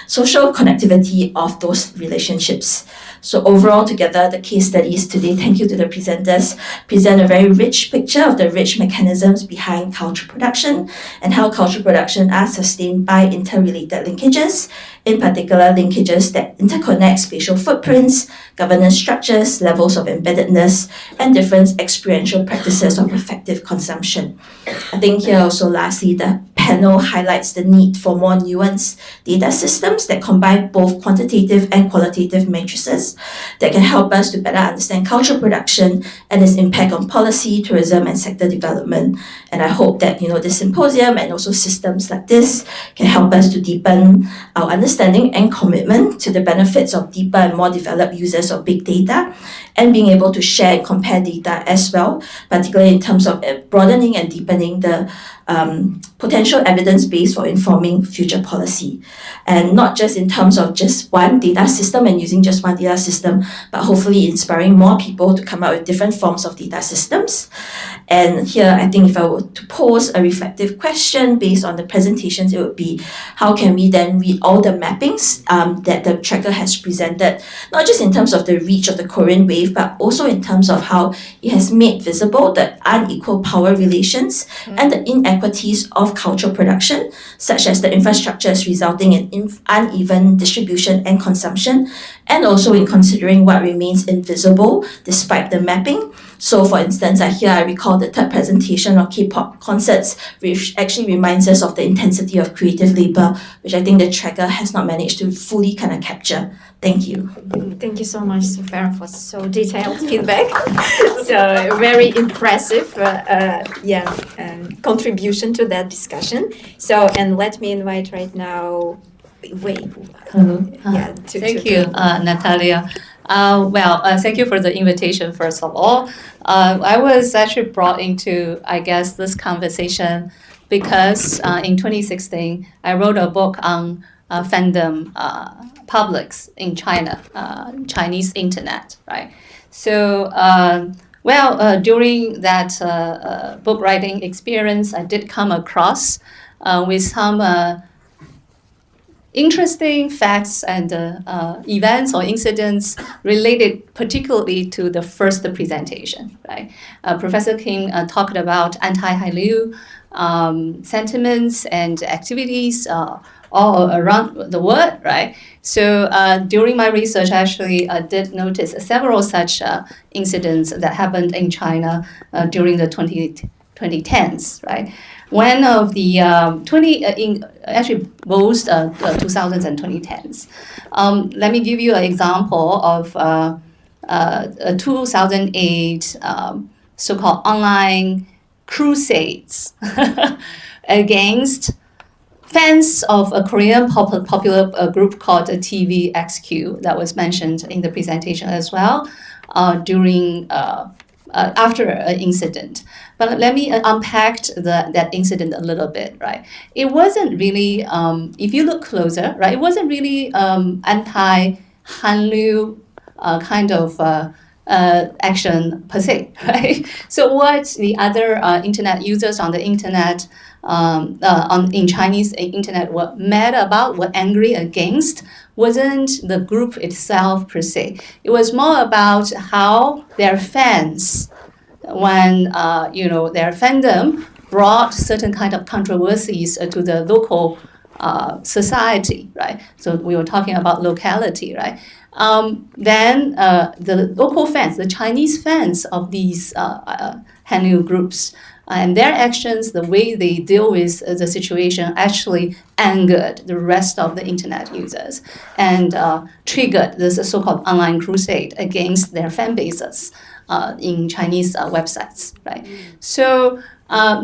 social connectivity of those relationships. So overall, together, the case studies today, thank you to the presenters, present a very rich picture of the rich mechanisms behind cultural production and how cultural production are sustained by interrelated linkages, in particular linkages that interconnect spatial footprints, governance structures, levels of embeddedness, and different experiential practices of effective consumption. I think here also lastly, the panel highlights the need for more nuanced data systems that combine both quantitative and qualitative matrices that can help us to better understand cultural production and its impact on policy, tourism, and sector development. And I hope that this symposium and also systems like this can help us to deepen our understanding and commitment to the benefits of deeper and more developed users of big data and being able to share and compare data as well, particularly in terms of broadening and deepening the potential evidence base for informing future policy. And not just in terms of just one data system and using just one data system, but hopefully inspiring more people to come up with different forms of data systems. And here, I think if I were to pose a reflective question based on the presentations, it would be, how can we then read all the mappings that the tracker has presented, not just in terms of the reach of the Korean wave, but also in terms of how it has made visible the unequal power relations and the inequities of cultural production, such as the infrastructures resulting in uneven distribution and consumption, and also in considering what remains invisible despite the mapping. So for instance, here I recall the third presentation of K-pop concerts, which actually reminds us of the intensity of creative labor, which I think the tracker has not managed to fully kind of capture. Thank you. Thank you so much, Sufern, for so detailed feedback. So very impressive contribution to that discussion. So, and let me invite right now, Hello. Thank you, Natalia. Thank you for the invitation, first of all. I was actually brought into, I guess, this conversation because in 2016, I wrote a book on fandom publics in China, Chinese internet, right? So, during that book writing experience, I did come across with some interesting facts and events or incidents related particularly to the first presentation, right? Professor Kim talked about anti-Hallyu sentiments and activities all around the world, right? So during my research, actually, I did notice several such incidents that happened in China during the 2010s, right? One of the both 2000s and 2010s. Let me give you an example of a 2008 so-called online crusades against fans of a Korean popular group called TVXQ that was mentioned in the presentation as well during after an incident. But let me unpack that incident a little bit, right? It wasn't really, if you look closer, right, it wasn't really anti-Hallyu kind of action per se, right? So what the other internet users on the internet, in Chinese internet were mad about, were angry against, wasn't the group itself per se. It was more about how their fans, when their fandom brought certain kind of controversies to the local society, right? So we were talking about locality, right? Then the local fans, the Chinese fans of these Hallyu groups, and their actions, the way they deal with the situation, actually angered the rest of the internet users and triggered this so-called online crusade against their fan bases in Chinese websites, right? So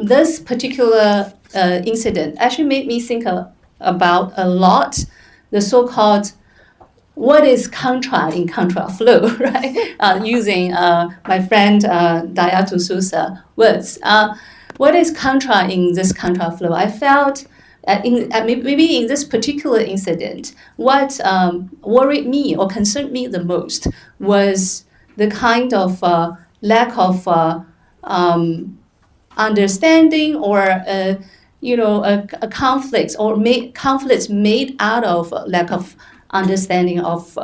this particular incident actually made me think about a lot the so-called what is contra in contra-flow, right? Using my friend Daya Thussu's words. What is contra in this contra-flow? I felt maybe in this particular incident, what worried me or concerned me the most was the kind of lack of understanding or conflicts or conflicts made out of lack of understanding of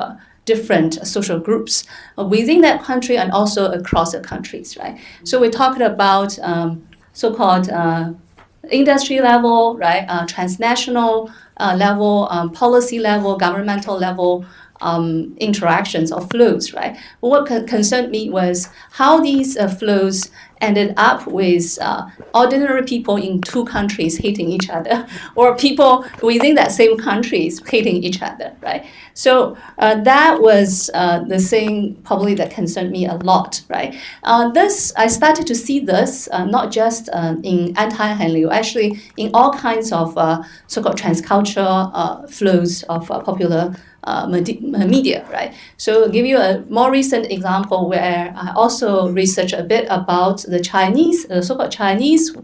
different social groups within that country and also across the countries, right? So we talked about so-called industry level, right? Transnational level, policy level, governmental level interactions or flows, right? But what concerned me was how these flows ended up with ordinary people in two countries hating each other, or people within that same countries hating each other, right? So that was the thing probably that concerned me a lot, right? I started to see this not just in Anti-Hallyu, actually in all kinds of so-called transcultural flows of popular media, right? So I'll give you a more recent example where I also researched a bit about the Chinese, so-called Chinese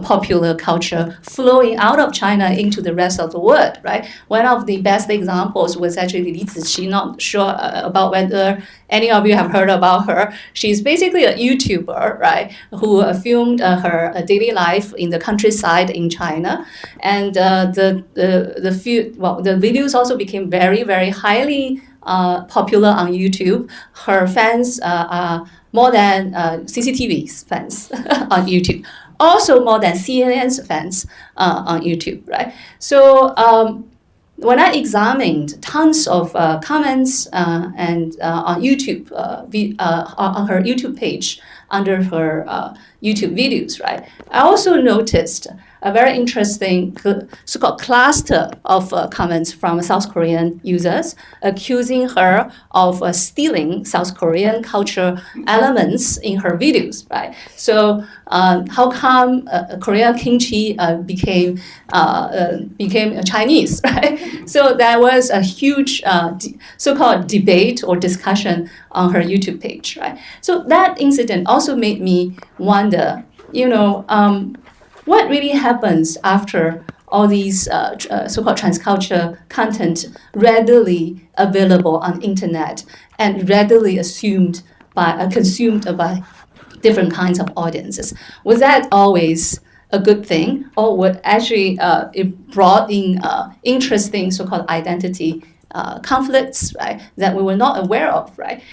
popular culture flowing out of China into the rest of the world, right? One of the best examples was actually Li Ziqi, not sure about whether any of you have heard about her. She's basically a YouTuber, right, who filmed her daily life in the countryside in China, and the videos also became very, very highly popular on YouTube. Her fans are more than CCTV's fans on YouTube. Also more than CNN's fans on YouTube, right? So when I examined tons of comments and on YouTube, on her YouTube page under her YouTube videos, right? I also noticed a very interesting so-called cluster of comments from South Korean users accusing her of stealing South Korean culture elements in her videos, right? So how come Korean kimchi became Chinese, right? So there was a huge so-called debate or discussion on her YouTube page, right? So that incident also made me wonder, what really happens after all these so-called transculture content readily available on internet and readily consumed by different kinds of audiences? Was that always a good thing, or would actually it brought in interesting so-called identity conflicts, right, that we were not aware of, right?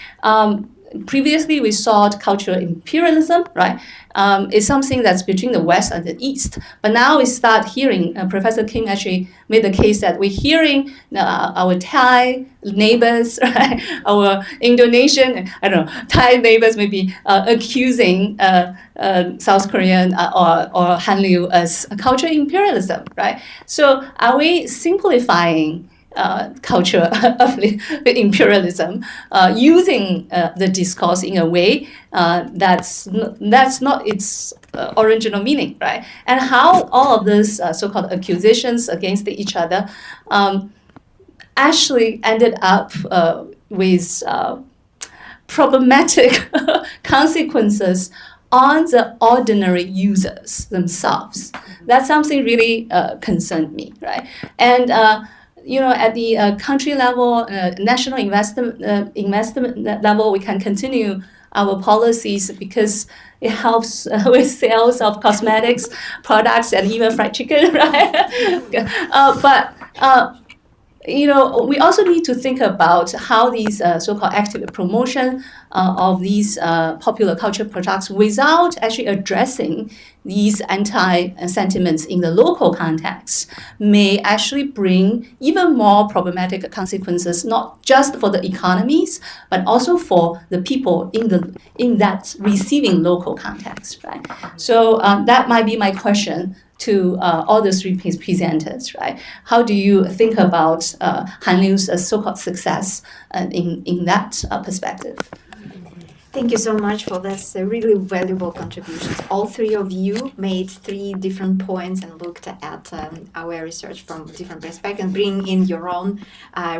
Previously, we saw cultural imperialism, right? It's something that's between the West and the East. But now we start hearing, Professor Kim actually made the case that we're hearing our Thai neighbors, right? Our Indonesian, Thai neighbors maybe accusing South Korean or Hallyu as cultural imperialism, right? So are we simplifying culture of imperialism, using the discourse in a way that's not its original meaning, right? And how all of these so-called accusations against each other actually ended up with problematic consequences on the ordinary users themselves. That's something really concerned me, right? And at the country level, national investment level, we can continue our policies because it helps with sales of cosmetics products and even fried chicken, right? We also need to think about how these so-called active promotion of these popular culture products without actually addressing these anti-sentiments in the local context may actually bring even more problematic consequences, not just for the economies, but also for the people in that receiving local context, right? So that might be my question to all the three presenters, right? How do you think about Hallyu's so-called success in that perspective? Thank you so much for this really valuable contributions. All three of you made three different points and looked at our research from different perspectives and bring in your own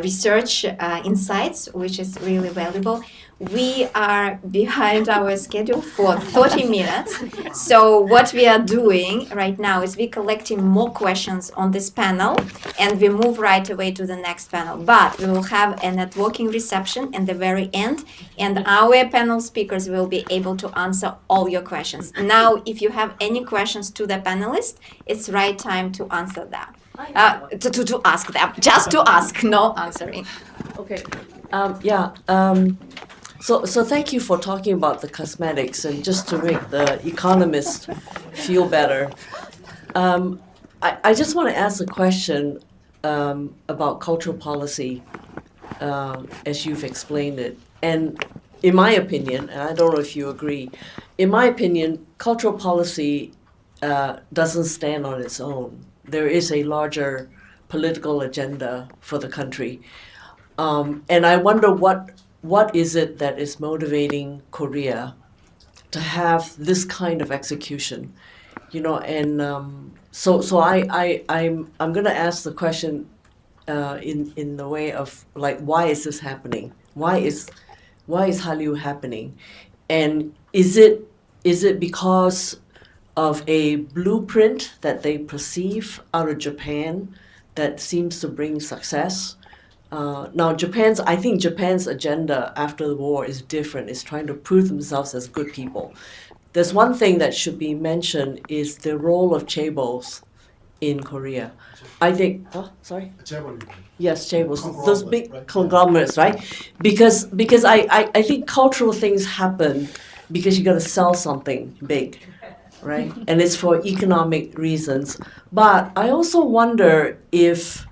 research insights, which is really valuable. We are behind our schedule for 30 minutes. So what we are doing right now is we're collecting more questions on this panel and we move right away to the next panel. But we will have a networking reception at the very end and our panel speakers will be able to answer all your questions. Now, if you have any questions to the panelists, it's right time to answer them. To ask them, just to ask, no answering. Okay. So thank you for talking about the cosmetics, and just to make the economists feel better, I just want to ask a question about cultural policy as you've explained it. And in my opinion, and I don't know if you agree, in my opinion, cultural policy doesn't stand on its own. There is a larger political agenda for the country. And I wonder what is it that is motivating Korea to have this kind of execution, and so I'm going to ask the question in the way of like, why is this happening? Why is Hallyu happening? And is it because of a blueprint that they perceive out of Japan that seems to bring success? Now, I think Japan's agenda after the war is different. It's trying to prove themselves as good people. There's one thing that should be mentioned is the role of chaebols in Korea. I think, sorry? Yes, chaebols, those big conglomerates, right? Because I think cultural things happen because you got to sell something big, right? And it's for economic reasons. But I also wonder if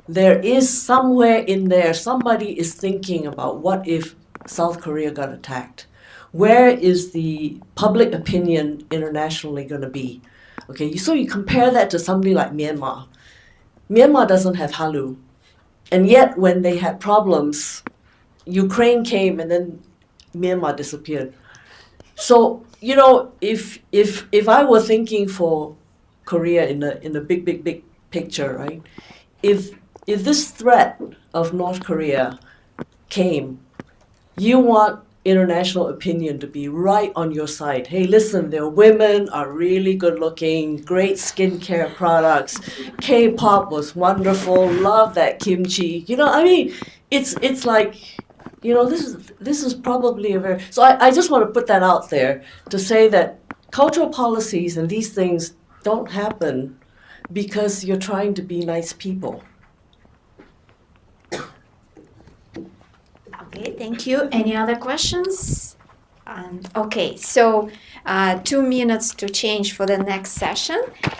there is somewhere in there, somebody is thinking about what if South Korea got attacked? Where is the public opinion internationally going to be? Okay, so you compare that to somebody like Myanmar. Myanmar doesn't have Hallyu. And yet when they had problems, Ukraine came and then Myanmar disappeared. So, if I were thinking for Korea in the big picture, right? If this threat of North Korea came, you want international opinion to be right on your side. Hey, listen, their women are really good looking, great skincare products. K-pop was wonderful, love that kimchi. It's like, this is probably a very... So I just want to put that out there to say that cultural policies and these things don't happen because you're trying to be nice people. Okay, thank you. Any other questions? Okay, so 2 minutes to change for the next session.